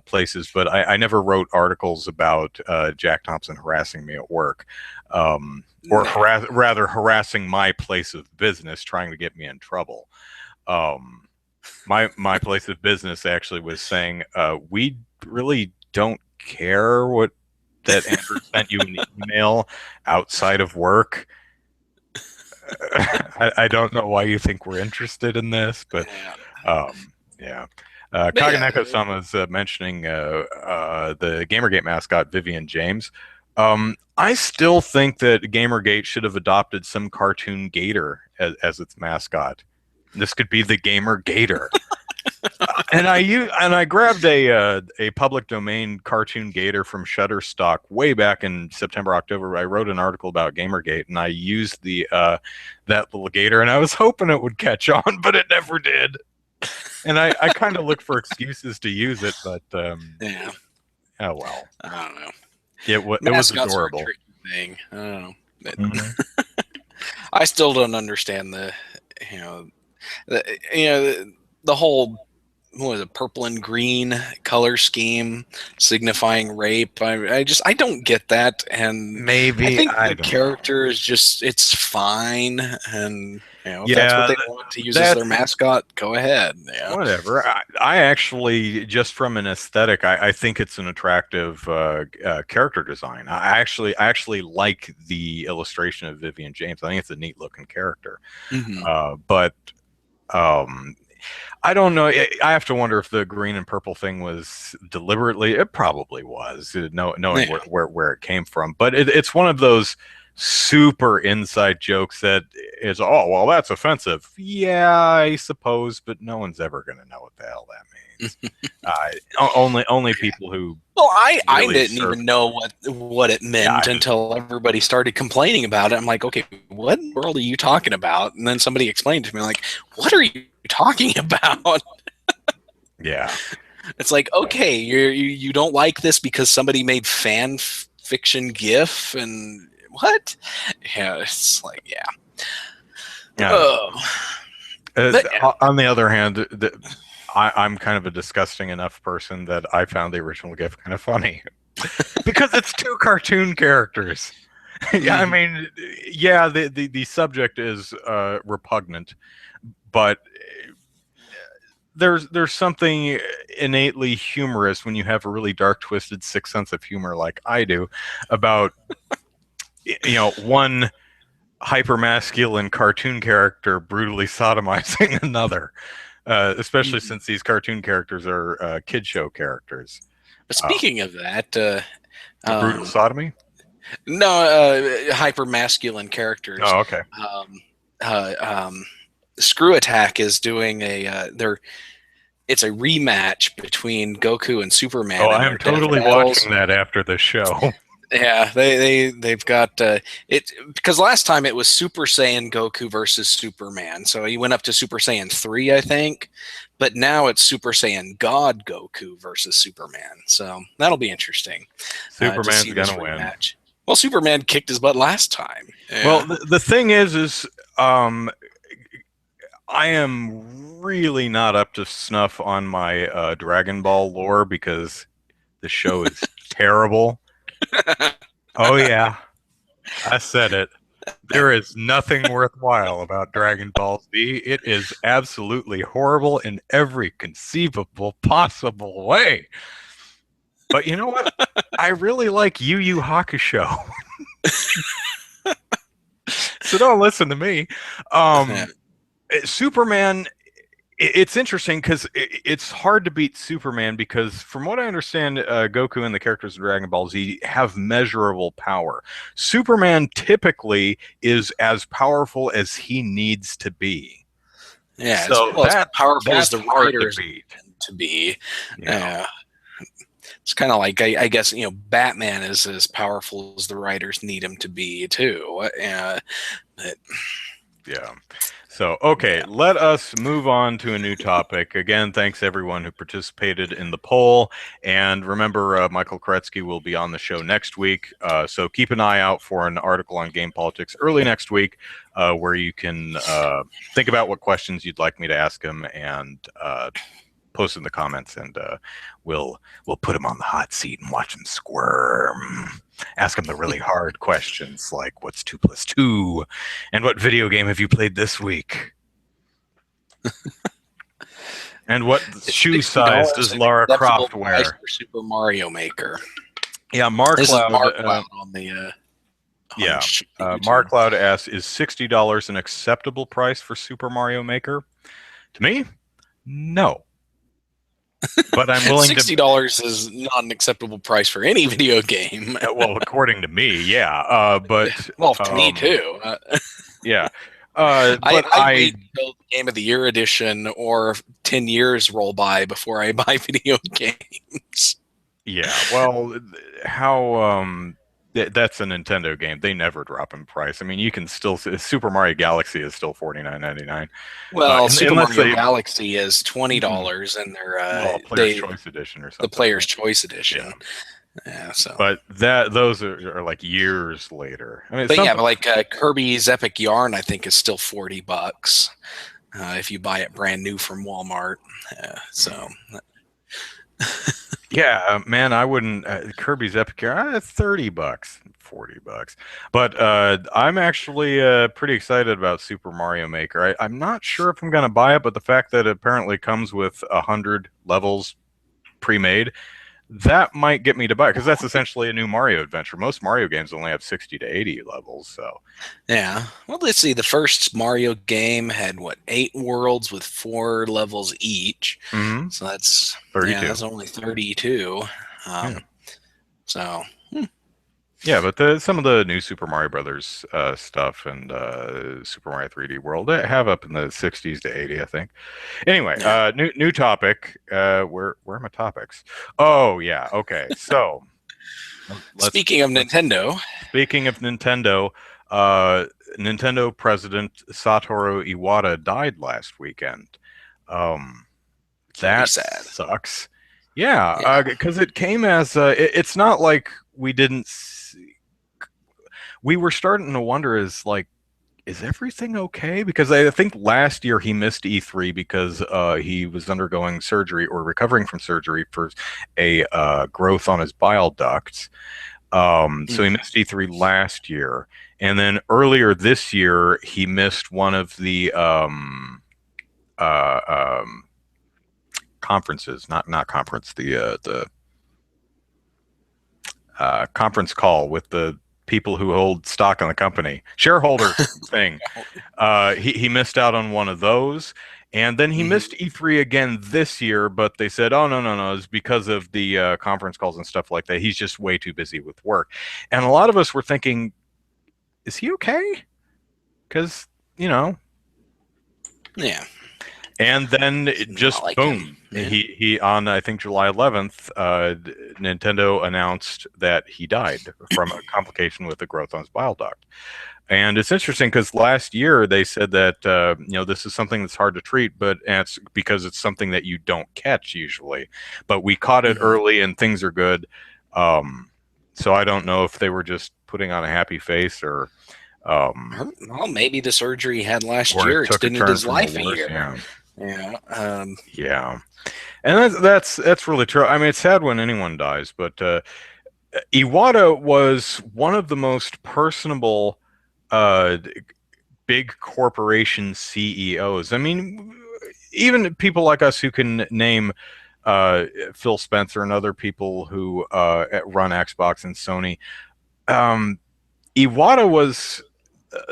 places, but I never wrote articles about Jack Thompson harassing me at work, or rather harassing my place of business, trying to get me in trouble. My place of business actually was saying, we really don't care what that Andrew sent you an email outside of work. I don't know why you think we're interested in this, but yeah. Kaganeko-sama's mentioning the Gamergate mascot Vivian James. I still think that Gamergate should have adopted some cartoon gator as its mascot. This could be the Gamer Gator. And I grabbed a public domain cartoon gator from Shutterstock way back in September, October. I wrote an article about Gamergate, and I used the that little gator, and I was hoping it would catch on, but it never did. And I kind of look for excuses to use it, but yeah. Oh well. I don't know. It was adorable. Are a tricky thing. I don't know. But I still don't understand the whole, what was it, purple and green color scheme signifying rape. I don't get that, and maybe I think the character is just, it's fine, and if that's what they want to use as their mascot, go ahead. Yeah. Whatever. I actually, just from an aesthetic, I think it's an attractive character design. I actually like the illustration of Vivian James. I think it's a neat looking character. But I don't know. I have to wonder if the green and purple thing was deliberately. It probably was, knowing where it came from. But it's one of those super inside jokes that is, oh, well, that's offensive. Yeah, I suppose, but no one's ever going to know what the hell that means. Only people who. Well, I didn't even know what it meant until everybody started complaining about it. I'm like, okay, what in the world are you talking about? And then somebody explained to me, like, what are you talking about? Yeah. It's like, okay, you don't like this because somebody made fan fiction GIF, and what? Yeah, it's like, yeah. On the other hand, I'm kind of a disgusting enough person that I found the original GIF kind of funny because it's two cartoon characters. Yeah, I mean, yeah, the subject is repugnant, but there's something innately humorous when you have a really dark, twisted, sick sense of humor like I do about one hyper-masculine cartoon character brutally sodomizing another, especially since these cartoon characters are kid show characters. Speaking of that, brutal sodomy? No, hyper-masculine characters. Oh, okay. Screw Attack is doing it's a rematch between Goku and Superman. Oh, I'm totally watching that after the show. Yeah, they've got it, because last time it was Super Saiyan Goku versus Superman, so he went up to Super Saiyan 3, I think, but now it's Super Saiyan God Goku versus Superman, so that'll be interesting. Superman's gonna win. Well, Superman kicked his butt last time. Yeah. Well, the thing is I am really not up to snuff on my Dragon Ball lore because the show is terrible. Oh yeah, I said it. There is nothing worthwhile about Dragon Ball Z. It is absolutely horrible in every conceivable possible way. But you know what? I really like Yu Yu Hakusho. So don't listen to me. Superman, it's interesting because it's hard to beat Superman because, from what I understand, Goku and the characters of Dragon Ball Z have measurable power. Superman typically is as powerful as he needs to be. Yeah, so as powerful as the writers to be. Yeah. It's kind of like, I guess, Batman is as powerful as the writers need him to be too. But Yeah. So, okay, Yeah. let us move on to a new topic. Again, thanks everyone who participated in the poll. And remember, Michael Koretsky will be on the show next week. So keep an eye out for an article on game politics early next week, where you can think about what questions you'd like me to ask him and post in the comments, and we'll put him on the hot seat and watch him squirm. Ask him the really hard questions like what's 2 + 2, and what video game have you played this week, and what shoe size does Lara Croft wear? For Super Mario Maker. Yeah, This is Marcloud. on the. Yeah, Marcloud asks, is $60 an acceptable price for Super Mario Maker? To me, no. But I'm willing $60 is not an acceptable price for any video game. Well, according to me, yeah. But well, to me too. Yeah. But I wait until the Game of the Year edition or 10 years roll by before I buy video games. Yeah. Well, how that's a Nintendo game. They never drop in price. I mean, you can still Super Mario Galaxy is still $49.99. Well, Super Mario Galaxy is $20, and they're Player's Choice Edition or something. The Player's Choice Edition. Yeah. So. But those are like years later. I mean, but like Kirby's Epic Yarn, I think is still $40 if you buy it brand new from Walmart. So. Yeah, man, I wouldn't. Kirby's Epic Yarn, $30, $40. But I'm actually pretty excited about Super Mario Maker. I'm not sure if I'm going to buy it, but the fact that it apparently comes with 100 levels pre-made, that might get me to buy it, because that's essentially a new Mario adventure. Most Mario games only have 60 to 80 levels. So yeah. Well, let's see. The first Mario game had 8 worlds with 4 levels each. Mm-hmm. So that's 32. Yeah, that's only 32. So. Yeah, but some of the new Super Mario Brothers stuff and Super Mario 3D World, they have up in the 60s to 80, I think. Anyway, new topic. Where are my topics? Oh, yeah. Okay. So, speaking of Nintendo, Nintendo president Satoru Iwata died last weekend. That sad. Sucks. Yeah, because it came as it's not like we didn't. We were starting to wonder, is everything okay? Because I think last year he missed E3 because he was undergoing surgery or recovering from surgery for a growth on his bile ducts. So he missed E3 last year, and then earlier this year he missed one of the conferences, not conference, the conference call with the people who hold stock on the company, shareholder thing. He missed out on one of those, and then he missed E3 again this year, but they said, oh, no, it's because of the conference calls and stuff like that. He's just way too busy with work. And a lot of us were thinking, is he okay? Because, Yeah. And then just boom, he on, I think, July 11th, Nintendo announced that he died from a complication with the growth on his bile duct. And it's interesting because last year they said that this is something that's hard to treat, but it's because it's something that you don't catch usually. But we caught it early and things are good. So I don't know if they were just putting on a happy face or. Well, maybe the surgery he had last year extended his life a year. Yeah, and that's really true. I mean, it's sad when anyone dies, but Iwata was one of the most personable big corporation CEOs. I mean, even people like us who can name Phil Spencer and other people who run Xbox and Sony, Iwata was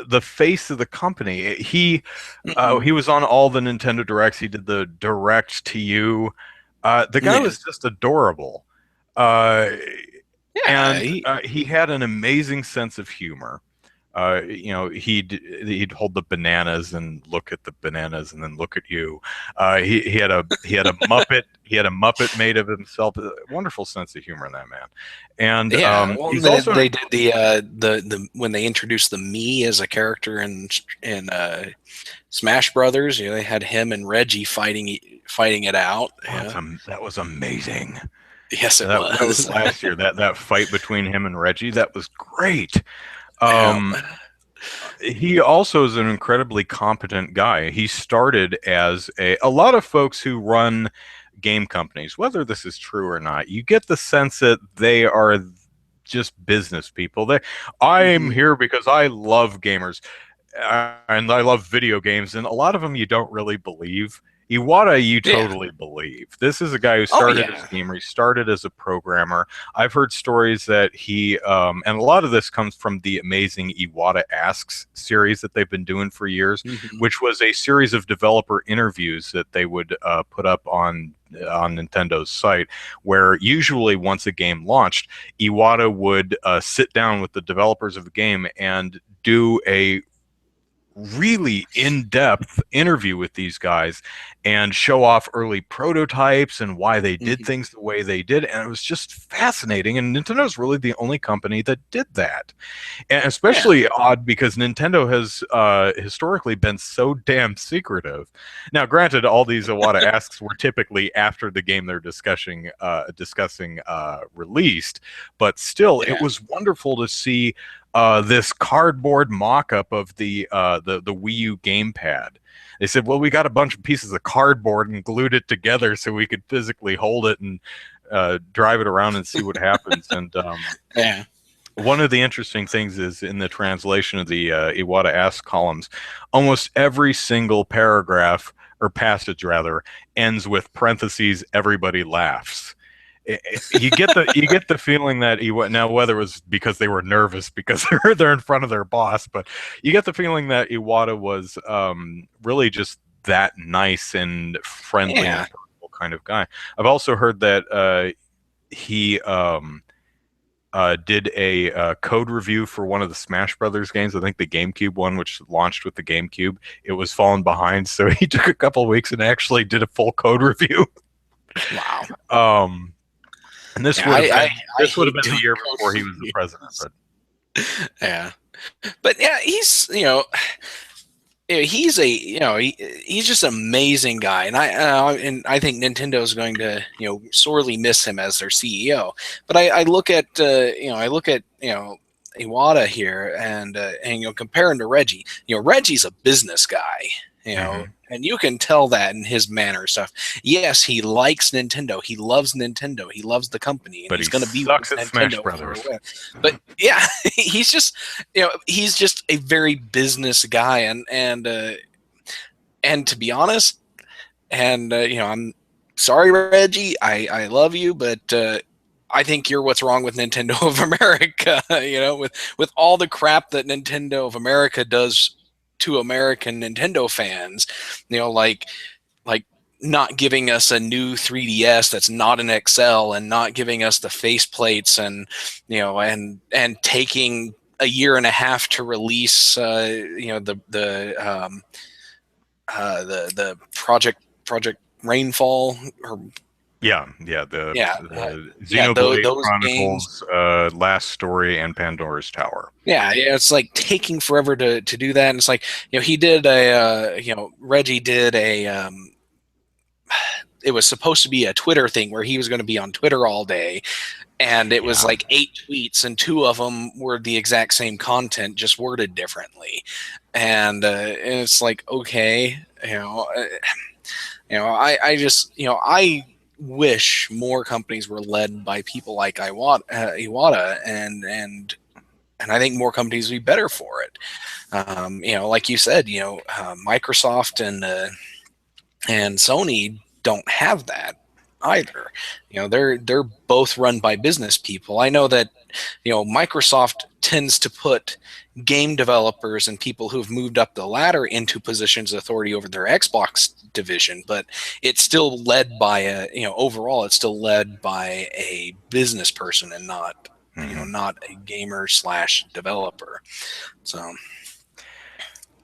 the face of the company. He was on all the Nintendo Directs. He did the Direct to You. The guy was just adorable. And he had an amazing sense of humor. he'd hold the bananas and look at the bananas and then look at you. He had a Muppet made of himself. A wonderful sense of humor in that man. And Yeah, well, he's they, also they did the when they introduced the me as a character in Smash Brothers. They had him and Reggie fighting it out. Yeah. that was amazing. Yes, it That was was. last year. That fight between him and Reggie, that was great. Yeah. Um, he also is an incredibly competent guy. He started as a lot of folks who run game companies, whether this is true or not, you get the sense that they are just business people. I'm Mhm. here because I love gamers and I love video games, and a lot of them you don't really believe. Iwata, you Yeah. totally believe. This is a guy who Oh started as yeah. a gamer. He started as a programmer. I've heard stories that and a lot of this comes from the amazing Iwata Asks series that they've been doing for years, Mhm. which was a series of developer interviews that they would put up on Nintendo's site, where usually once a game launched, Iwata would sit down with the developers of the game and do a really in-depth interview with these guys and show off early prototypes and why they did Mhm. things the way they did, and it was just fascinating. And Nintendo's really the only company that did that, and Yeah. especially odd because Nintendo has historically been so damn secretive. Now granted, all these Iwata asks were typically after the game they're discussing released, but still it Yeah. was wonderful to see this cardboard mock-up of the Wii U gamepad. They said, "Well, we got a bunch of pieces of cardboard and glued it together so we could physically hold it and drive it around and see what happens." And Yeah. one of the interesting things is in the translation of the Iwata Ask columns, almost every single paragraph or passage rather ends with parentheses. Everybody laughs. You get the feeling that now whether it was because they were nervous because they're in front of their boss, but you get the feeling that Iwata was really just that nice and friendly and Yeah. personal kind of guy. I've also heard that he did a code review for one of the Smash Brothers games. I think the GameCube one, which launched with the GameCube. It was falling behind, so he took a couple of weeks and actually did a full code review. Wow. Um, and this Yeah. would have been I this would have hate been the doing year code before he was the president. reviews. But Yeah. But yeah, he's he's just an amazing guy, and I think Nintendo is going to sorely miss him as their CEO. But I look at Iwata here, and compare him to Reggie. Reggie's a business guy, mhm. and you can tell that in his manner and stuff. Yes, he likes Nintendo. He loves Nintendo. He loves the company, and But he's he going to be with sucks at Smash Nintendo for a Brothers. while. But yeah, he's just a very business guy, and to be honest, I'm sorry, Reggie. I love you, but I think you're what's wrong with Nintendo of America. With all the crap that Nintendo of America does to American Nintendo fans, like not giving us a new 3DS that's not an XL, and not giving us the faceplates, and taking a year and a half to release the project Rainfall, or Yeah. The, yeah, the yeah, Xenoblade those games. Chronicles, Last Story, and Pandora's Tower. Yeah, it's like taking forever to do that. And it's like, he did Reggie did it was supposed to be a Twitter thing where he was going to be on Twitter all day, and it was Yeah, like 8 tweets, and 2 of them were the exact same content, just worded differently. And it's like, okay, I just, I wish more companies were led by people like Iwata, and I think more companies would be better for it. Like you said, Microsoft and Sony don't have that either. They're both run by business people. I know that Microsoft tends to put game developers and people who've moved up the ladder into positions of authority over their Xbox division, but it's still led by overall it's still led by a business person, and not not a gamer / developer. So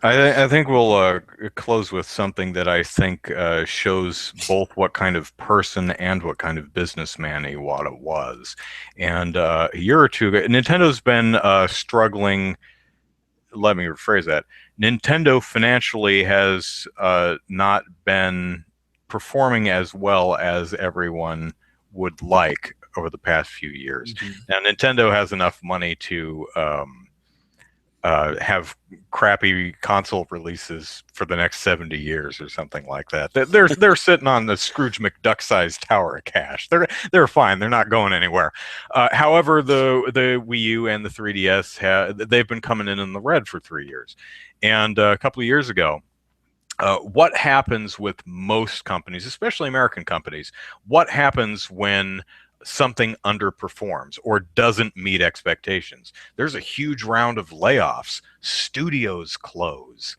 I think we'll close with something that I think shows both what kind of person and what kind of businessman Iwata was. And a year or two ago, Nintendo's been struggling. Let me rephrase that. Nintendo financially has not been performing as well as everyone would like over the past few years. Mhm. Now, Nintendo has enough money to have crappy console releases for the next 70 years or something like that. They're sitting on the Scrooge McDuck sized tower of cash. They're fine. They're not going anywhere. However, the Wii U and the 3DS they've been coming in the red for 3 years. And a couple of years ago, what happens with most companies, especially American companies, what happens when something underperforms or doesn't meet expectations? There's a huge round of layoffs. Studios close.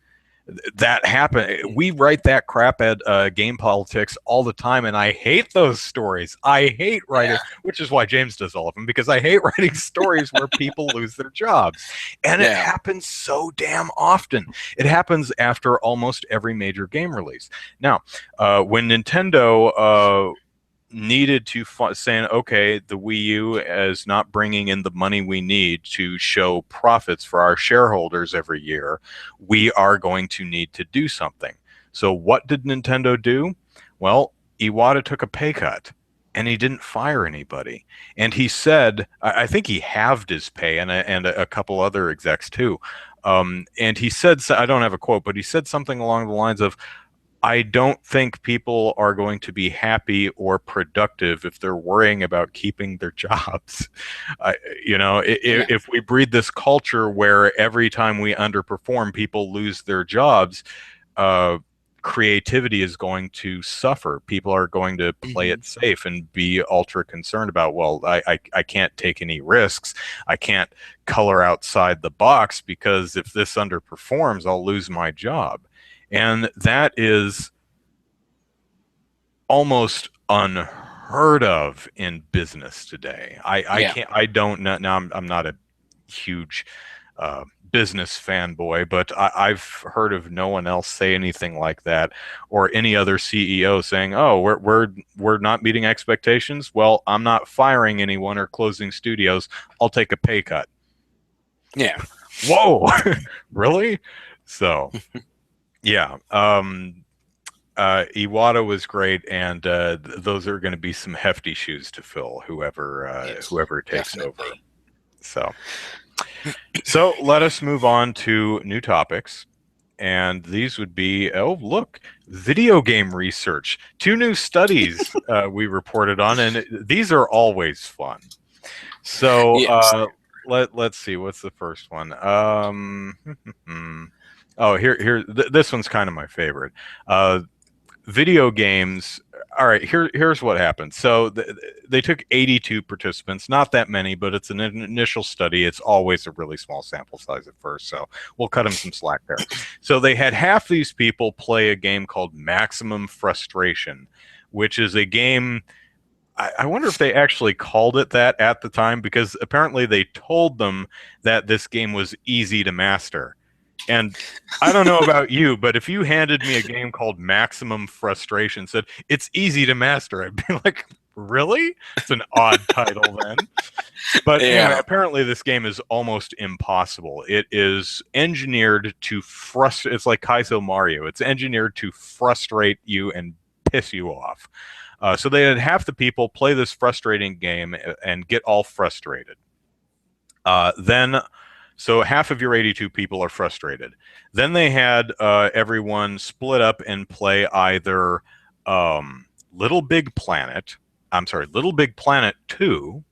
That happen. We write that crap at Game Politics all the time, and I hate those stories. I hate writing, which is why James does all of them, because I hate writing stories where people lose their jobs. And it happens so damn often. It happens after almost every major game release. Now, when Nintendo needed to saying, okay, the Wii U is not bringing in the money we need to show profits for our shareholders every year, we are going to need to do something. So what did Nintendo do? Well, Iwata took a pay cut, and he didn't fire anybody. And he said, I think he halved his pay, and a couple other execs too. And he said, I don't have a quote, but he said something along the lines of, I don't think people are going to be happy or productive if they're worrying about keeping their jobs. If we breed this culture where every time we underperform, people lose their jobs, creativity is going to suffer. People are going to play it safe and be ultra concerned about, well, I can't take any risks. I can't color outside the box because if this underperforms, I'll lose my job. And that is almost unheard of in business today. I'm not a huge business fanboy, but I've heard of no one else say anything like that, or any other CEO saying, "Oh, we're not meeting expectations. Well, I'm not firing anyone or closing studios. I'll take a pay cut." Yeah. Whoa, really? So. Yeah, Iwata was great, and those are going to be some hefty shoes to fill. Whoever takes over. So let us move on to new topics, and these would be video game research. 2 new studies we reported on, and these are always fun. So let's see, what's the first one? Oh, this one's kind of my favorite. Video games. All right, here's what happened. So they took 82 participants, not that many, but it's an initial study. It's always a really small sample size at first, so we'll cut them some slack there. So they had half these people play a game called Maximum Frustration, which is a game. I wonder if they actually called it that at the time, because apparently they told them that this game was easy to master. And I don't know about you, but if you handed me a game called Maximum Frustration, said it's easy to master, I'd be like, really? It's an odd title then. But anyway, apparently this game is almost impossible. It is engineered to frustrate. It's like Kaizo Mario. It's engineered to frustrate you and piss you off. So they had half the people play this frustrating game and get all frustrated. So half of your 82 people are frustrated. Then they had everyone split up and play either Little Big Planet 2,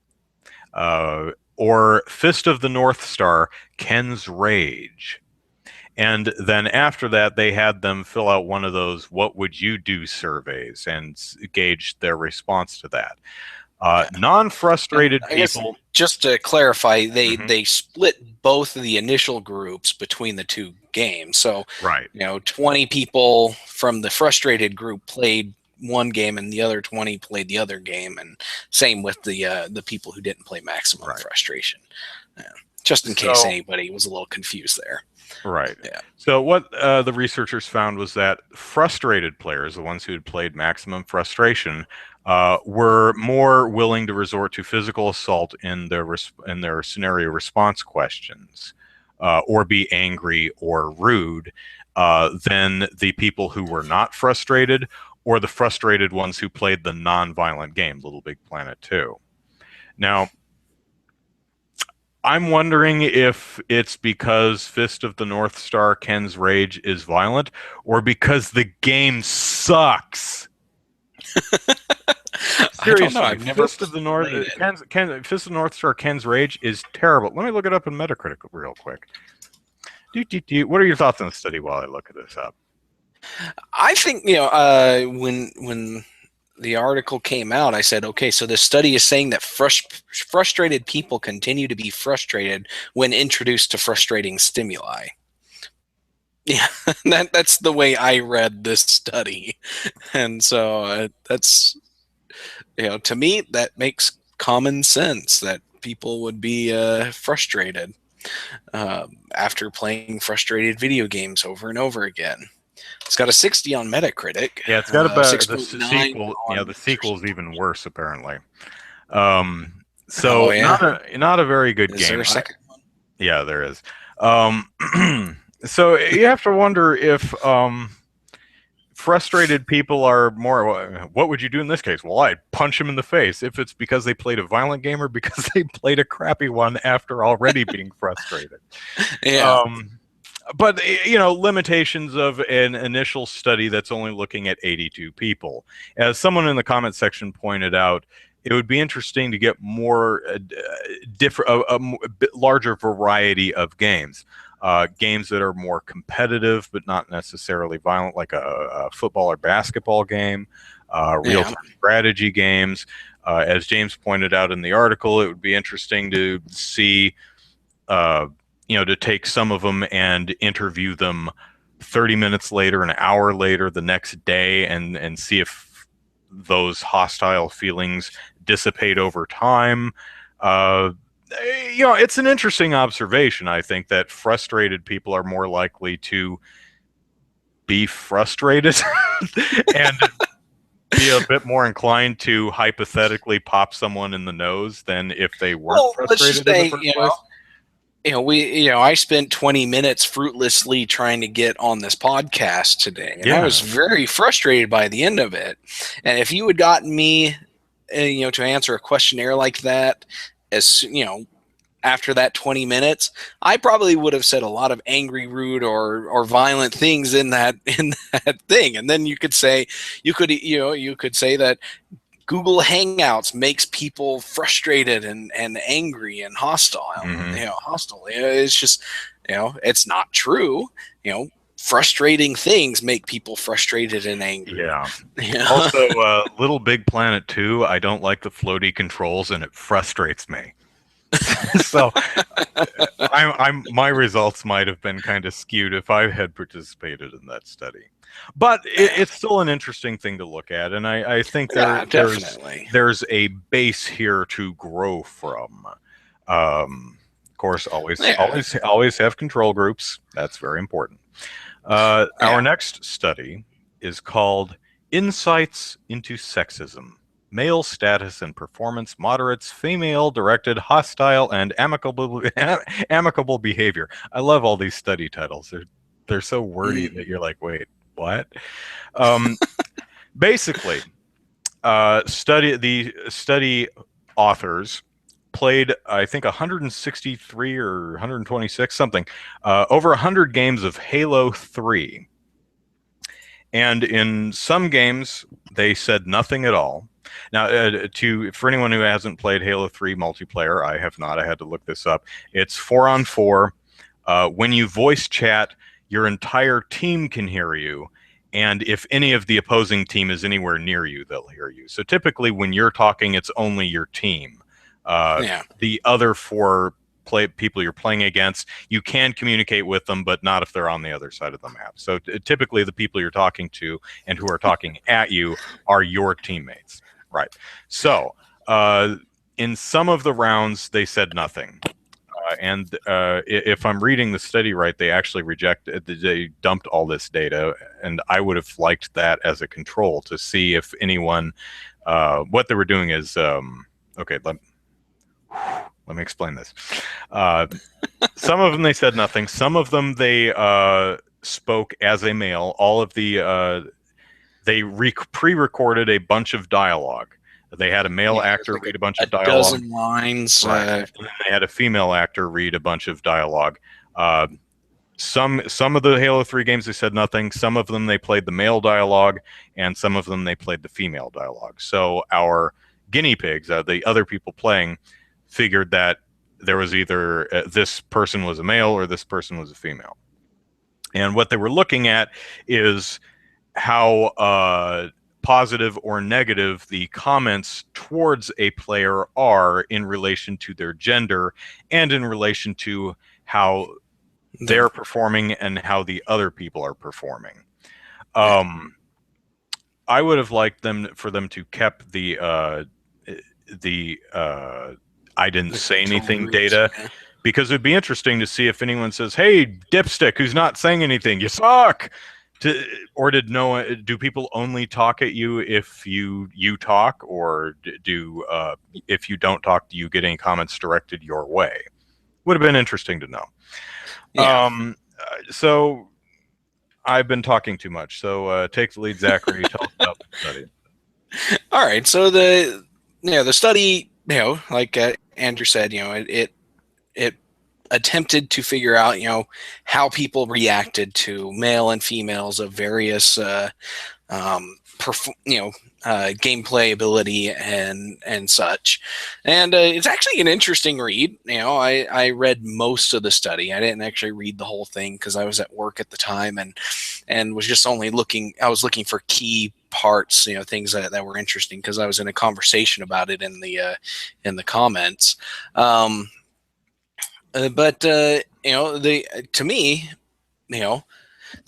or Fist of the North Star, Ken's Rage. And then after that, they had them fill out one of those "What would you do?" surveys and gauge their response to that. Non-frustrated people. Just to clarify, they split both of the initial groups between the 2 games. So, 20 people from the frustrated group played one game and the other 20 played the other game, and same with the people who didn't play Maximum Frustration. Just in case anybody was a little confused there. Right. Yeah. So what the researchers found was that frustrated players, the ones who had played Maximum Frustration, were more willing to resort to physical assault in their scenario response questions, or be angry or rude, than the people who were not frustrated, or the frustrated ones who played the non-violent game, Little Big Planet 2. Now, I'm wondering if it's because Fist of the North Star Ken's Rage is violent, or because the game sucks. Seriously, I don't know. I've never Fist of the North Star Ken's Rage is terrible. Let me look it up in Metacritic real quick. What are your thoughts on the study while I look this up? I think, when the article came out, I said, okay, so this study is saying that frustrated people continue to be frustrated when introduced to frustrating stimuli. Yeah, that's the way I read this study. And so that's, to me, that makes common sense that people would be frustrated after playing frustrated video games over and over again. It's got a 60 on Metacritic. Yeah, it's got about the 6.9 sequel. Yeah, the sequel's even worse apparently. Oh, yeah. Not a very good Is game. there a second one? Yeah, there is. So you have to wonder if frustrated people are more. What would you do in this case? Well, I'd punch them in the face. If it's because they played a violent game or because they played a crappy one after already being frustrated. Yeah. But, limitations of an initial study that's only looking at 82 people. As someone in the comment section pointed out, it would be interesting to get more a larger variety of games. Games that are more competitive but not necessarily violent, like a football or basketball game, real-time strategy games. As James pointed out in the article, it would be interesting to see to take some of them and interview them 30 minutes later, an hour later, the next day, and see if those hostile feelings dissipate over time. It's an interesting observation. I think that frustrated people are more likely to be frustrated and be a bit more inclined to hypothetically pop someone in the nose than if they weren't frustrated in the first place. I spent 20 minutes fruitlessly trying to get on this podcast today, and I was very frustrated by the end of it. And if you had gotten me, to answer a questionnaire like that, after that 20 minutes, I probably would have said a lot of angry, rude, or violent things in that thing. And then you could say that Google Hangouts makes people frustrated and angry and hostile. Hostile. It's just, it's not true. Frustrating things make people frustrated and angry. Yeah. Also, Little Big Planet 2, I don't like the floaty controls, and it frustrates me. So, my results might have been kind of skewed if I had participated in that study. But it's still an interesting thing to look at, and I think there's a base here to grow from. Of course, always have control groups. That's very important. Our next study is called Insights into Sexism: Male Status and Performance Moderates Female-Directed Hostile and Amicable Behavior. I love all these study titles. They're so wordy that you're like, wait, what? Basically, the study authors played, I think, 163 or 126 something, over 100 games of Halo 3. And in some games, they said nothing at all. Now, for anyone who hasn't played Halo 3 multiplayer, I have not. I had to look this up. It's 4-on-4. When you voice chat, your entire team can hear you. And if any of the opposing team is anywhere near you, they'll hear you. So typically when you're talking, it's only your team. The other 4 people you're playing against. You can communicate with them, but not if they're on the other side of the map. So typically the people you're talking to and who are talking at you are your teammates. Right. So in some of the rounds, they said nothing. And if I'm reading the study right, they actually they dumped all this data, and I would have liked that as a control to see if anyone, what they were doing is, okay, let me explain this. Some of them, they said nothing. Some of them, they spoke as a male. All of the, they pre-recorded a bunch of dialogue. They had a male actor read a bunch of dialogue. Dozen lines. Right. And then they had a female actor read a bunch of dialogue. Some of the Halo 3 games, they said nothing. Some of them, they played the male dialogue, and some of them, they played the female dialogue. So our guinea pigs, the other people playing, figured that there was either this person was a male or this person was a female. And what they were looking at is how positive or negative the comments towards a player are in relation to their gender and in relation to how they're performing and how the other people are performing. I would have liked for them to kept the I didn't say anything data, because it'd be interesting to see if anyone says, "Hey, dipstick, who's not saying anything, you suck." Or do people only talk at you if you talk, or do if you don't talk, do you get any comments directed your way? Would have been interesting to know. Yeah. So I've been talking too much. So take the lead, Zachary. Tell us about the study. All right. So the study, like Andrew said, it attempted to figure out, how people reacted to male and females of various, gameplay ability and such. And it's actually an interesting read. I read most of the study. I didn't actually read the whole thing because I was at work at the time and was just only looking for key parts, things that were interesting, because I was in a conversation about it in the comments. But to me, the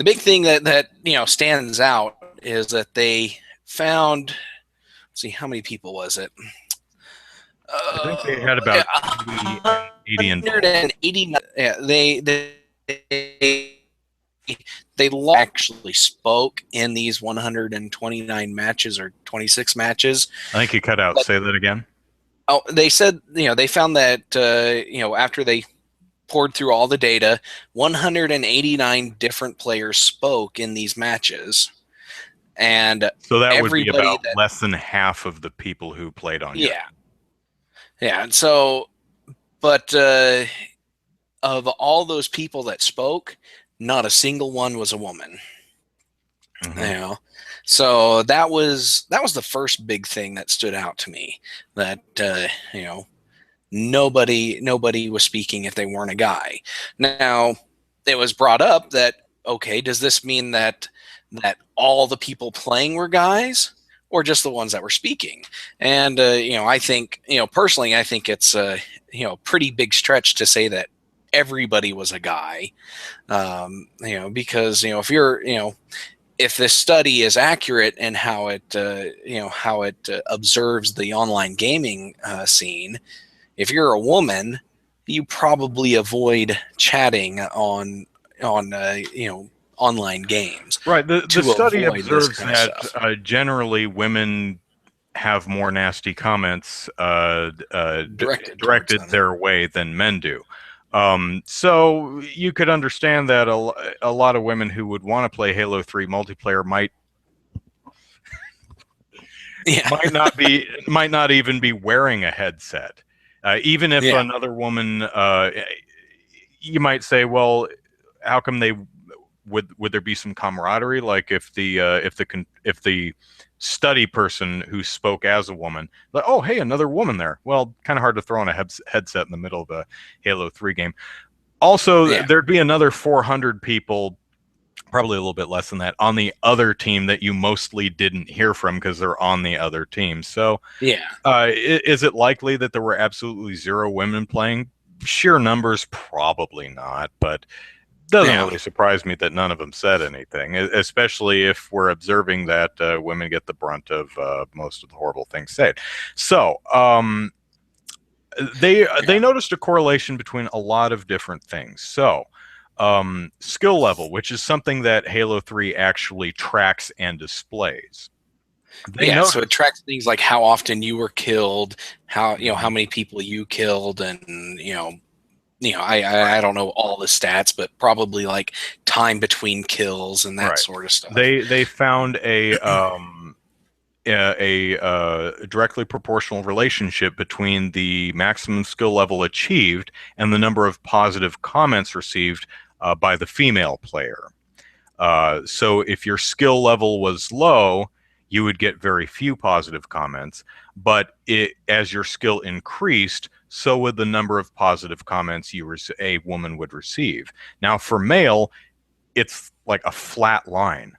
big thing that stands out is that they found. Let's see, how many people was it? I think they had about 80 and 180. Yeah, they actually spoke in these 129 matches or 26 matches. I think you cut out. Say that again. Oh, they said, they found that, after they poured through all the data, 189 different players spoke in these matches. And so that would be about less than half of the people who played on. Yeah. Yeah. So, but of all those people that spoke, not a single one was a woman. Mm-hmm. So that was the first big thing that stood out to me, that nobody was speaking if they weren't a guy. Now, it was brought up that, okay, does this mean that all the people playing were guys, or just the ones that were speaking? And I think, personally, I think it's a pretty big stretch to say that everybody was a guy, because if you're if this study is accurate in how it observes the online gaming scene, if you're a woman, you probably avoid chatting on online games. Right. The study observes that generally women have more nasty comments directed their way than men do. So you could understand that a lot of women who would want to play Halo 3 multiplayer might not even be wearing a headset. Even if another woman, you might say, well, how come they would there be some camaraderie? Like if the study person who spoke as a woman, like, oh, hey, another woman there. Well, kind of hard to throw on a headset in the middle of a Halo 3 game. Also, there'd be another 400 people, probably a little bit less than that, on the other team that you mostly didn't hear from because they're on the other team. So, is it likely that there were absolutely zero women playing? sheer numbers, probably not, but doesn't Yeah. really surprise me that none of them said anything, especially if we're observing that women get the brunt of most of the horrible things said. So they noticed a correlation between a lot of different things. So skill level, which is something that Halo 3 actually tracks and displays. They Yeah, so noticed, it tracks things like how often you were killed, how many people you killed, and I don't know all the stats, but probably like time between kills and that right? sort of stuff. They found a directly proportional relationship between the maximum skill level achieved and the number of positive comments received by the female player. So if your skill level was low, you would get very few positive comments. But as your skill increased, so would the number of positive comments a woman would receive. Now, for male, it's like a flat line.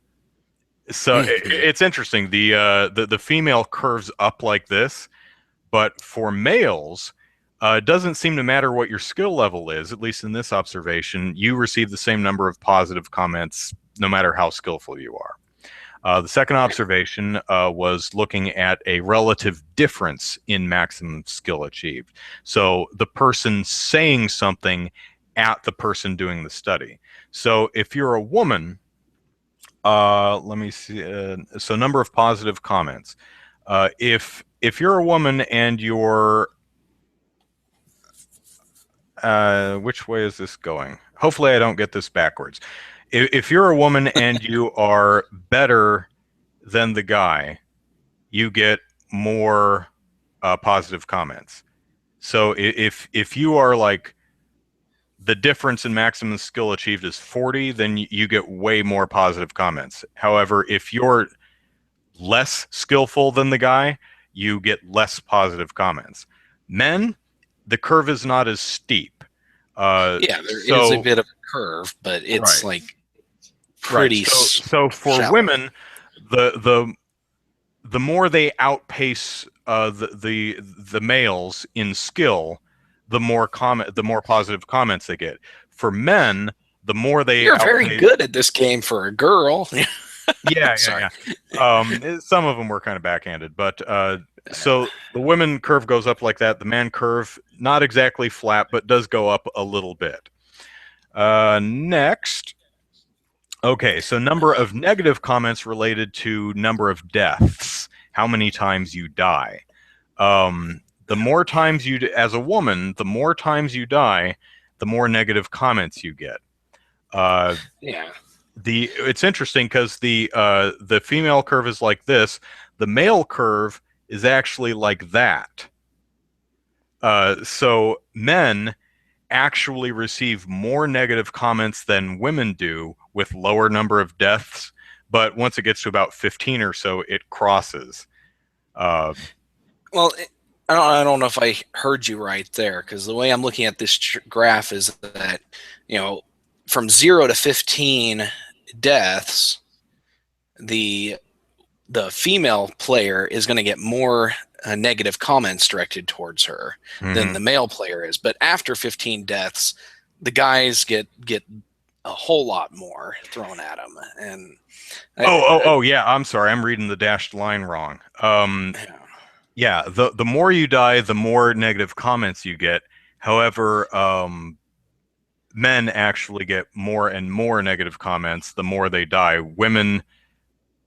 So Mhm. it's interesting. The female curves up like this, but for males, it doesn't seem to matter what your skill level is. At least in this observation, you receive the same number of positive comments no matter how skillful you are. The second observation was looking at a relative difference in maximum skill achieved. So the person saying something at the person doing the study. So if you're a woman, let me see. So number of positive comments. If you're a woman and you're which way is this going? Hopefully, I don't get this backwards. If you're a woman and you are better than the guy, you get more positive comments. So if you are like the difference in maximum skill achieved is 40, then you get way more positive comments. However, if you're less skillful than the guy, you get less positive comments. Men, the curve is not as steep. Yeah, there is a So bit of a curve, but it's right, like right. pretty So for shallow. women, the more they outpace the males in skill, the more positive comments they get. For men, the more they You're very outpace. good at this game for a girl. Yeah, yeah, Sorry. yeah. Some of them were kind of backhanded, but so the women curve goes up like that. The man curve, not exactly flat, but does go up a little bit. Next, okay, so number of negative comments related to number of deaths, how many times you die. The more times as a woman, the more times you die, the more negative comments you get. Uh, Yeah. it's interesting because the female curve is like this. The male curve is actually like that. So men actually receive more negative comments than women do with lower number of deaths. But once it gets to about 15 or so, it crosses. Uh, Well, I don't know if I heard you right there, because the way I'm looking at this graph is that, you know, from 0 to 15 deaths, the the female player is going to get more negative comments directed towards her than mhm. the male player is. But after 15 deaths, the guys get a whole lot more thrown at them. And Oh, yeah. I'm sorry. I'm reading the dashed line wrong. Yeah. The more you die, the more negative comments you get. However, men actually get more and more negative comments the more they die. Women,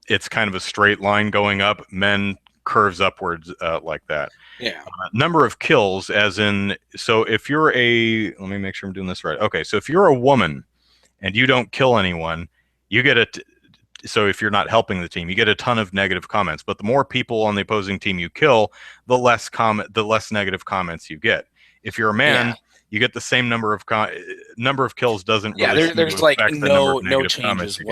it's kind of a straight line going up. Men curves upwards like that. yeah, Number of kills, as in, so if you're let me make sure I'm doing this right. Okay, so if you're a woman and you don't kill anyone, you get so if you're not helping the team, you get a ton of negative comments. But the more people on the opposing team you kill, the less negative comments you get. If you're a yeah, man, you get the same number of kills doesn't yeah. really seem to There's like affect the number of no negative comments changes you get.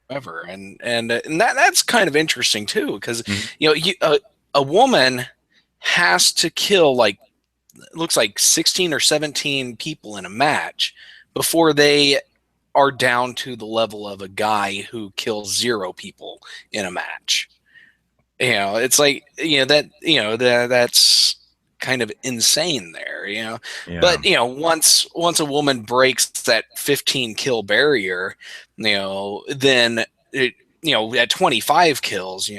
whatsoever, and that's kind of interesting too, because Mhm. a woman has to kill like, it looks like 16 or 17 people in a match before they are down to the level of a guy who kills 0 people in a match. It's like, that's kind of insane there, Yeah. But once a woman breaks that 15 kill barrier, then at 25 kills,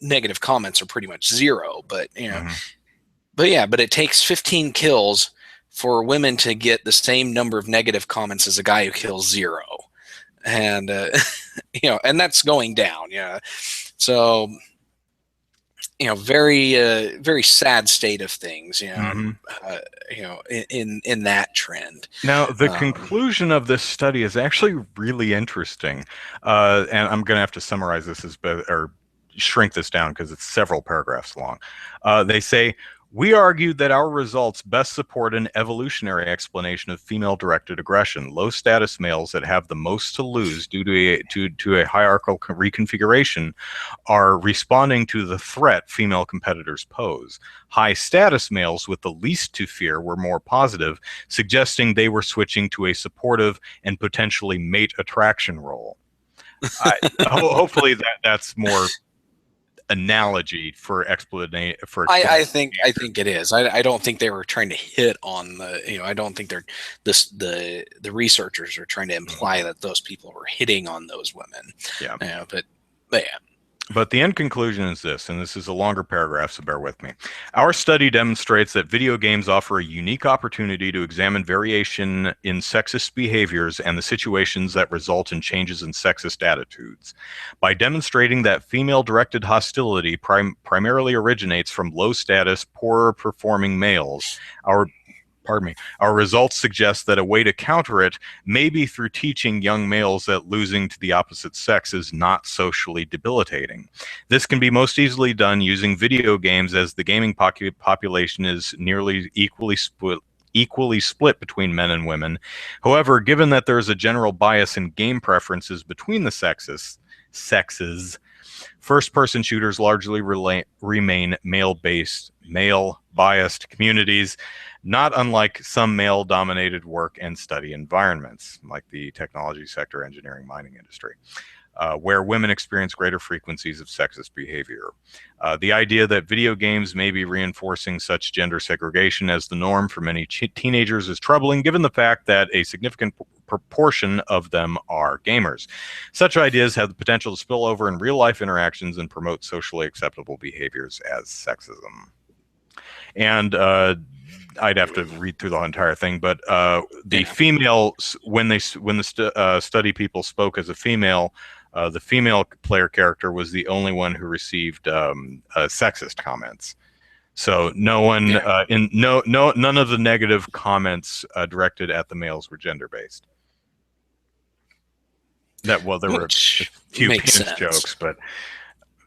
negative comments are pretty much zero. But but it takes 15 kills for women to get the same number of negative comments as a guy who kills zero, and and that's going down. So very sad state of things. In that trend. Now, the conclusion of this study is actually really interesting, and I'm going to have to summarize this or shrink this down because it's several paragraphs long. They say, we argued that our results best support an evolutionary explanation of female-directed aggression. Low-status males that have the most to lose due to a hierarchical reconfiguration are responding to the threat female competitors pose. High-status males with the least to fear were more positive, suggesting they were switching to a supportive and potentially mate attraction role. Hopefully that's more analogy for explanation. I think it is. I don't think they were trying to hit on I don't think they're the researchers are trying to imply that those people were hitting on those women. Yeah. But yeah. But the end conclusion is this, and this is a longer paragraph, so bear with me. Our study demonstrates that video games offer a unique opportunity to examine variation in sexist behaviors and the situations that result in changes in sexist attitudes. By demonstrating that female-directed hostility primarily originates from low-status, poorer-performing males, our results suggest that a way to counter it may be through teaching young males that losing to the opposite sex is not socially debilitating. This can be most easily done using video games, as the gaming population is nearly equally split between men and women. However, given that there is a general bias in game preferences between the sexes, first-person shooters largely remain male-biased communities, not unlike some male-dominated work and study environments, like the technology sector, engineering, mining industry, where women experience greater frequencies of sexist behavior. The idea that video games may be reinforcing such gender segregation as the norm for many teenagers is troubling, given the fact that a significant proportion of them are gamers. Such ideas have the potential to spill over in real-life interactions and promote socially acceptable behaviors as sexism. And I'd have to read through the entire thing, but the females, when the study people spoke as a female, the female player character was the only one who received sexist comments. So no one, none of the negative comments directed at the males were gender based. There were a few penis jokes, but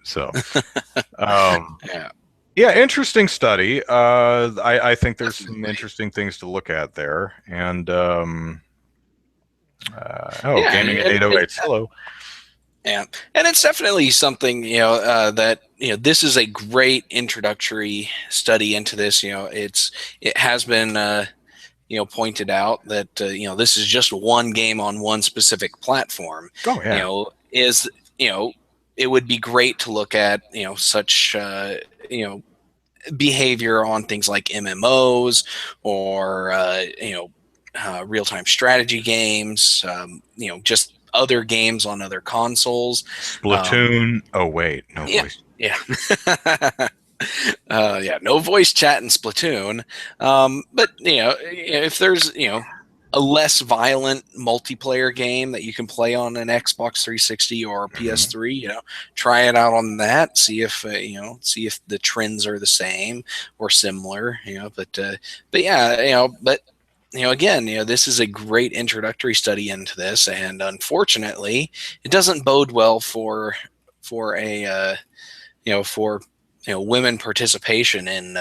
so. Yeah, interesting study. I think there's some interesting things to look at there. And gaming at 808. Hello. Yeah, and it's definitely something that this is a great introductory study into this. It has been pointed out that this is just one game on one specific platform. Oh yeah. It would be great to look at such behavior on things like MMOs or real-time strategy games, just other games on other consoles. Splatoon. Oh wait, no voice. Yeah. No voice chat in Splatoon. But if there's a less violent multiplayer game that you can play on an Xbox 360 or PS3, try it out on that. See if the trends are the same or similar. But again, this is a great introductory study into this, and unfortunately, it doesn't bode well for women participation in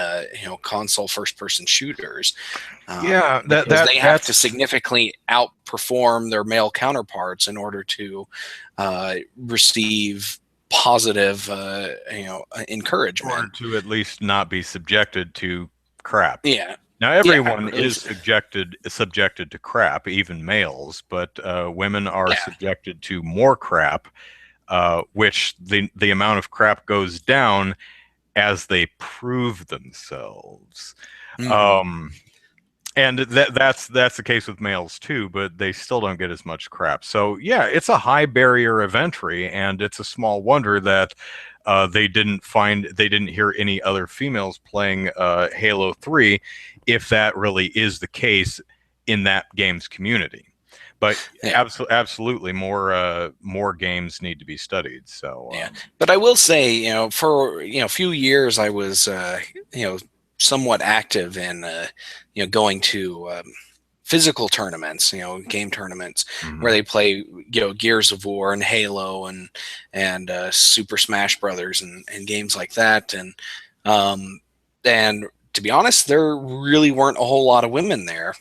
console first-person shooters. They have to significantly outperform their male counterparts in order to receive positive encouragement, or to at least not be subjected to crap. Yeah. Now everyone is subjected to crap, even males, but women are subjected to more crap, which the amount of crap goes down as they prove themselves. Mm-hmm. Um, and that's the case with males too, but they still don't get as much crap. So yeah, it's a high barrier of entry, and it's a small wonder that they didn't hear any other females playing Halo 3, if that really is the case in that game's community. But Yeah. absolutely, more games need to be studied. So Yeah, but I will say, for a few years, I was, somewhat active in, going to physical tournaments, game tournaments where mhm. they play, Gears of War and Halo and Super Smash Brothers and games like that, um, and to be honest, there really weren't a whole lot of women there,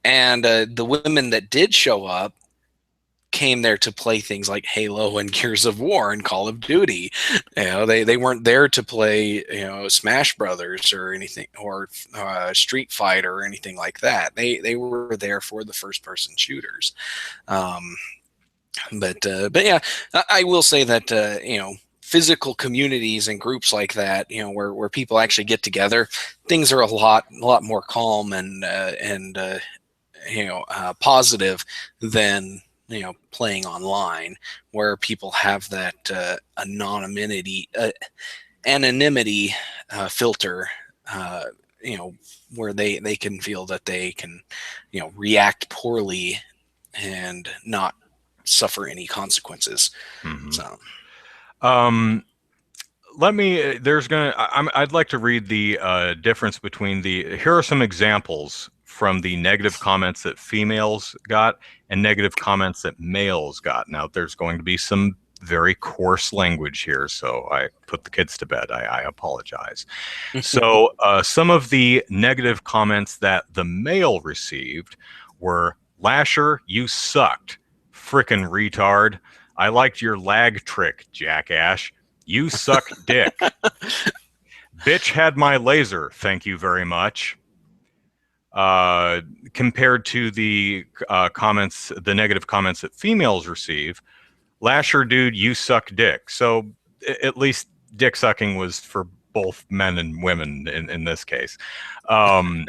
and the women that did show up came there to play things like Halo and Gears of War and Call of Duty. They weren't there to play, Smash Brothers or anything, or Street Fighter or anything like that. They were there for the first person shooters. Um, but yeah, I will say that physical communities and groups like that, where people actually get together, things are a lot more calm and positive than playing online, where people have that anonymity filter, uh, you know where they can feel that they can react poorly and not suffer any consequences. Mhm. So Um, let me I'd like to read the difference between here are some examples from the negative comments that females got and negative comments that males got. Now there's going to be some very coarse language here, so I put the kids to bed. I apologize. So some of the negative comments that the male received were: Lasher, you sucked, frickin' retard, I liked your lag trick, jackass, you suck dick. Bitch had my laser, thank you very much. Compared to the negative comments that females receive, Lasher, dude, you suck dick. So at least dick sucking was for both men and women in this case. Um,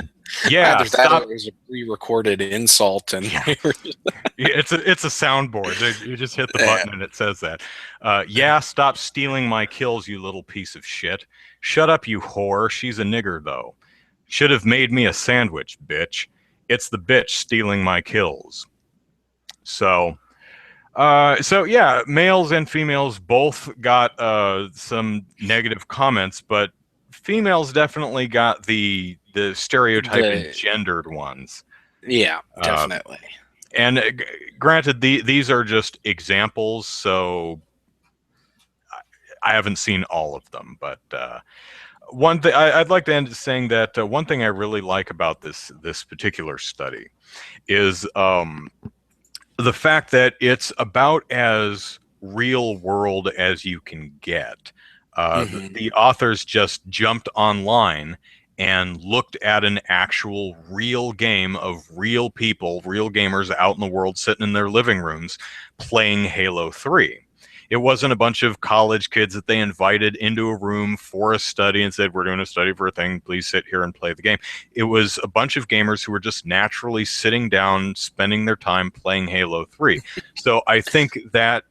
yeah, either that or stop. it was a pre-recorded insult, and Yeah, it's a soundboard. You just hit the yeah. button and it says that. Yeah, stop stealing my kills, you little piece of shit. Shut up, you whore. She's a nigger, though. Should have made me a sandwich, bitch. It's the bitch stealing my kills. So, so yeah, males and females both got some negative comments, but females definitely got the stereotype and the gendered ones. Yeah, Uh, definitely. And granted, these are just examples, so I haven't seen all of them. But one thing I'd like to end saying that one thing I really like about this particular study is the fact that it's about as real world as you can get. Hmm. The authors just jumped online and looked at an actual real game of real people, real gamers out in the world sitting in their living rooms playing Halo 3. It wasn't a bunch of college kids that they invited into a room for a study and said, we're doing a study for a thing, please sit here and play the game. It was a bunch of gamers who were just naturally sitting down, spending their time playing Halo 3. So I think that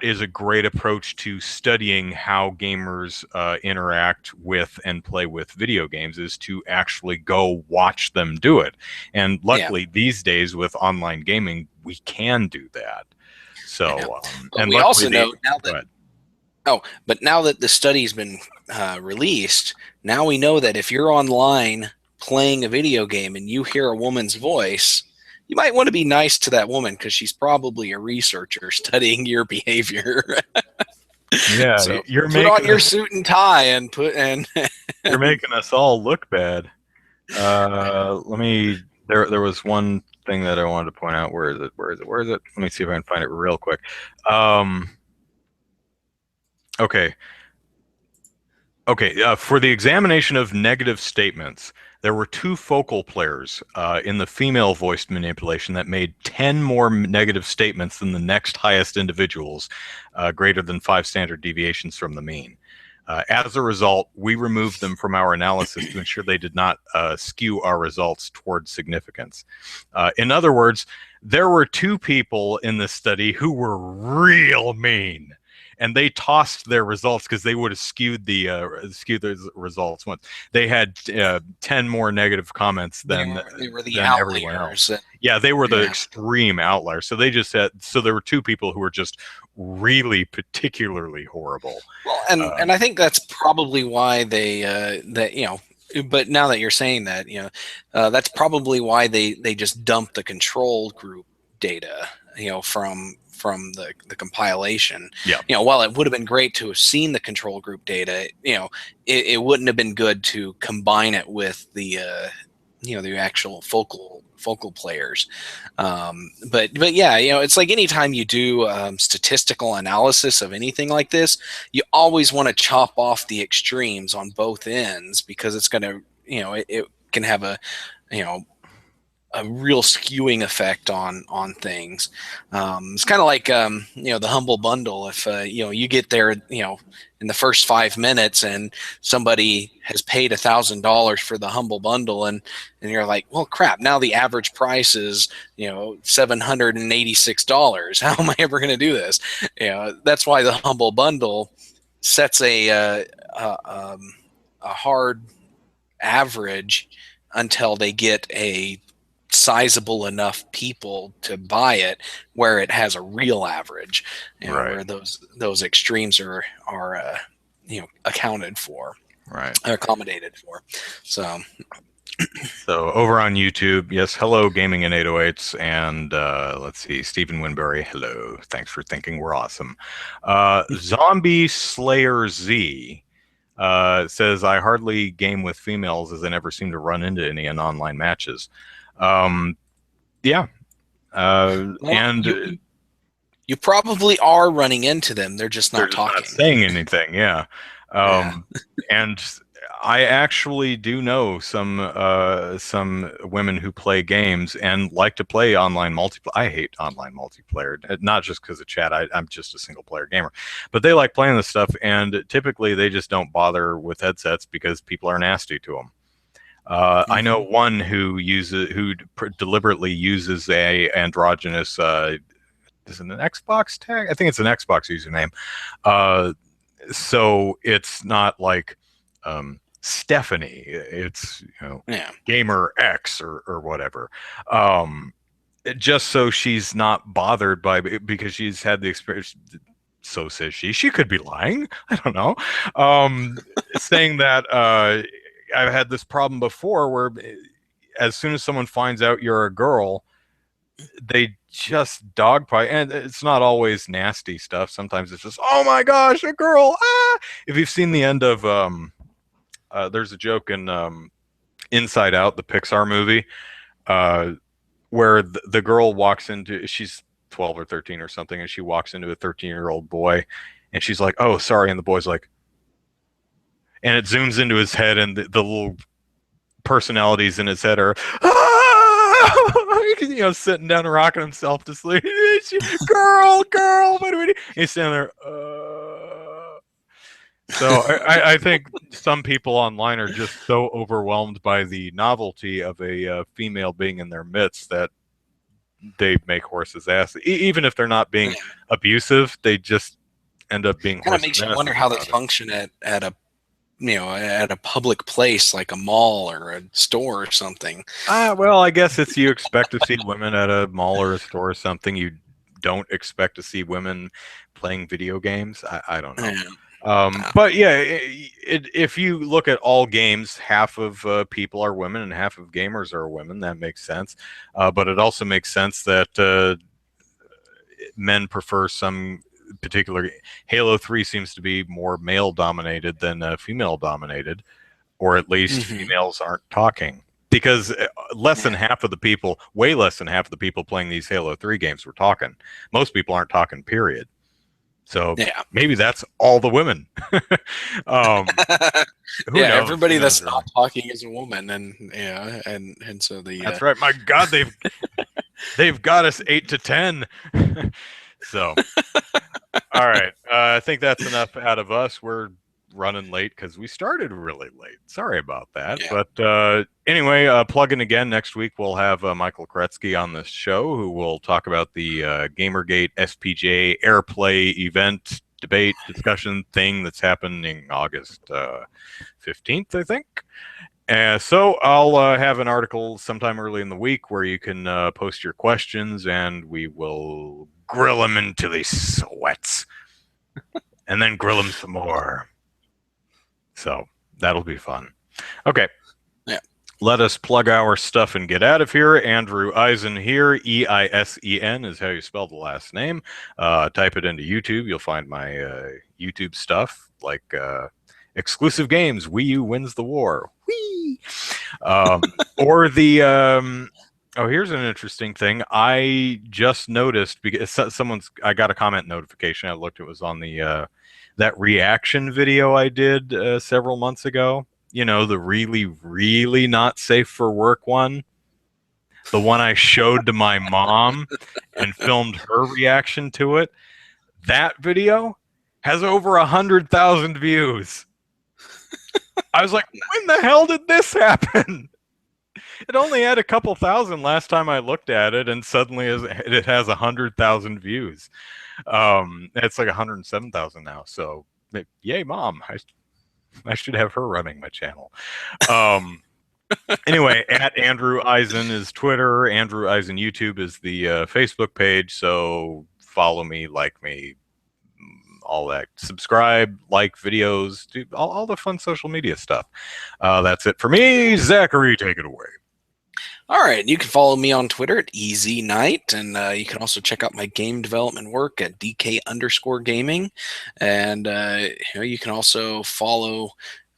is a great approach to studying how gamers interact with and play with video games, is to actually go watch them do it. And Yeah, luckily these days with online gaming, we can do that. yeah. So, But and we luckily also know now go that ahead. now that the study's been released, now we know that if you're online playing a video game and you hear a woman's voice, you might want to be nice to that woman because she's probably a researcher studying your behavior. Yeah, So you're put on making your us suit and tie and put and you're making us all look bad. Let me. There was one thing that I wanted to point out. Where is it? Where is it? Where is it? Let me see if I can find it real quick. Um, okay. Okay. For the examination of negative statements, there were two focal players in the female voiced manipulation that made 10 more negative statements than the next highest individuals, greater than 5 standard deviations from the mean. As a result, we removed them from our analysis to ensure they did not skew our results towards significance. In other words, there were 2 people in this study who were real mean, and they tossed their results because they would have skewed the results. Once they had 10 more negative comments They were the than everyone else. outliers. Yeah, they were the Yeah. extreme outliers. So they just had, so there were 2 people who were just really particularly horrible. Well, and I think that's probably why they but now that you're saying that, that's probably why they just dumped the control group data, from the compilation. Yeah. While it would have been great to have seen the control group data, it wouldn't have been good to combine it with the the actual focal players. But yeah, it's like anytime you do statistical analysis of anything like this, you always want to chop off the extremes on both ends, because it's going to, it can have a real skewing effect on things. It's kind of like the humble bundle. If you get there in the first 5 minutes and somebody has paid $1,000 for the humble bundle, and you're like, well, crap, now the average price is $786. How am I ever going to do this? That's why the humble bundle sets a hard average until they get a sizable enough people to buy it where it has a real average, Right. where those extremes are accounted for, Right. accommodated for. So over on YouTube, yes, hello, Gaming in 808s, and let's see, Stephen Winbury, hello, thanks for thinking we're awesome. Zombie Slayer Z says, I hardly game with females as I never seem to run into any in online matches. Yeah. And you probably are running into them. They're just not talking. Not saying anything. Yeah. And I actually do know some women who play games and like to play online multiplayer. I hate online multiplayer, not just because of chat. I'm just a single player gamer, but they like playing this stuff, and typically they just don't bother with headsets because people are nasty to them. I know one who deliberately uses a androgynous, is it an Xbox tag? I think it's an Xbox username. So it's not like Stephanie. It's Gamer X or whatever. Just so she's not bothered because she's had the experience. So says she. She could be lying. I don't know. Saying that. I've had this problem before where as soon as someone finds out you're a girl, they just dogpile, and it's not always nasty stuff. Sometimes it's just, oh my gosh, a girl. Ah! If you've seen the end of there's a joke in Inside Out, the Pixar movie, where the girl walks into, she's 12 or 13 or something, and she walks into a 13-year-old boy, and she's like, oh, sorry, and the boy's like, and it zooms into his head, and the little personalities in his head are, sitting down and rocking himself to sleep. Girl, what do we do? And he's standing there. So I think some people online are just so overwhelmed by the novelty of a female being in their midst that they make horses ass. Even if they're not being abusive, they just end up being. Kind of makes you wonder how they function at a public place like a mall or a store or something. Well, I guess it's, you expect to see women at a mall or a store or something. You don't expect to see women playing video games. I don't know. But yeah, if you look at all games, half of people are women and half of gamers are women. That makes sense. But it also makes sense that men prefer some particular. Halo 3 seems to be more male dominated than female dominated, or at least females aren't talking, because less than half of the people, way less than half of the people playing these Halo 3 games were talking. Most people aren't talking, period. So maybe that's all the women. Everybody that's not talking is a woman, and so that's right. My God, they've got us 8 to 10. So, all right. I think that's enough out of us. We're running late because we started really late. Sorry about that. Yeah. But anyway, plug in again. Next week, we'll have Michael Koretsky on this show who will talk about the Gamergate SPJ AirPlay event debate discussion thing that's happening August 15th, I think. So I'll have an article sometime early in the week where you can post your questions and we will grill them until they sweats and then grill them some more. So that'll be fun. Okay. Yeah. Let us plug our stuff and get out of here. Andrew Eisen here. Eisen is how you spell the last name. Type it into YouTube. You'll find my YouTube stuff like exclusive games. Wii U wins the war. Whee! Or the oh, here's an interesting thing. I just noticed because I got a comment notification. I looked. It was on the that reaction video I did several months ago. You know, the really, really not safe for work one. The one I showed to my mom and filmed her reaction to it. That video has over 100,000 views. I was like, when the hell did this happen? It only had a couple thousand last time I looked at it, and suddenly it has 100,000 views. It's like 107,000 now. So, yay, Mom! I should have her running my channel. Anyway, at Andrew Eisen is Twitter. Andrew Eisen YouTube is the Facebook page. So follow me, like me, all that. Subscribe, like videos, do all the fun social media stuff. That's it for me. Zachary, take it away. All right, you can follow me on Twitter at Easy Night, and you can also check out my game development work at DK_gaming, and you can also follow,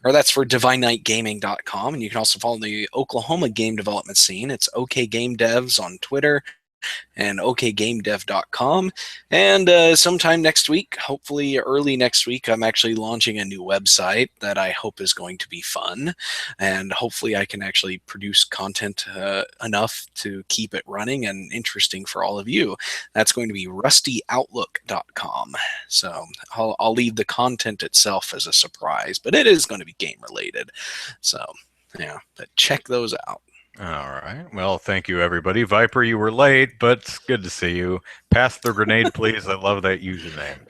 or that's for DivineKnightGaming.com, and you can also follow the Oklahoma game development scene. It's OK Game Devs on Twitter and okgamedev.com. And sometime next week, hopefully early next week, I'm actually launching a new website that I hope is going to be fun. And hopefully I can actually produce content enough to keep it running and interesting for all of you. That's going to be rustyoutlook.com. So I'll leave the content itself as a surprise, but it is going to be game related. So yeah, but check those out. All right. Well, thank you, everybody. Viper, you were late, but it's good to see you. Pass the grenade, please. I love that username.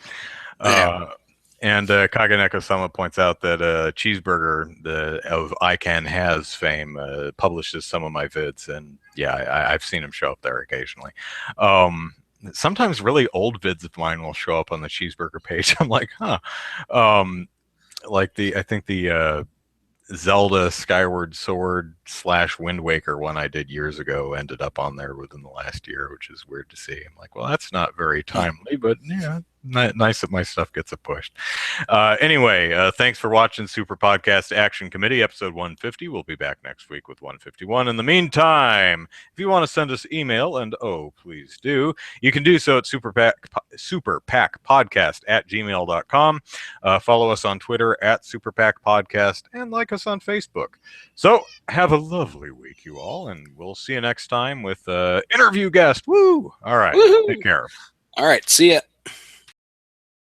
And Kaganeko-sama points out that Cheeseburger of ICANN Has fame publishes some of my vids, and yeah, I've seen him show up there occasionally. Sometimes really old vids of mine will show up on the Cheeseburger page. I'm like, huh. Like I think the Zelda Skyward Sword / Wind Waker one I did years ago ended up on there within the last year, which is weird to see. I'm like, well, that's not very timely, but yeah, nice that my stuff gets a push. Anyway, thanks for watching Super Podcast Action Committee, episode 150. We'll be back next week with 151. In the meantime, if you want to send us email, and oh, please do, you can do so at superpackpodcast@gmail.com. Follow us on Twitter at superpackpodcast, and like us on Facebook. So have a lovely week, you all, and we'll see you next time with interview guest. Woo! All right, take care. All right, see ya.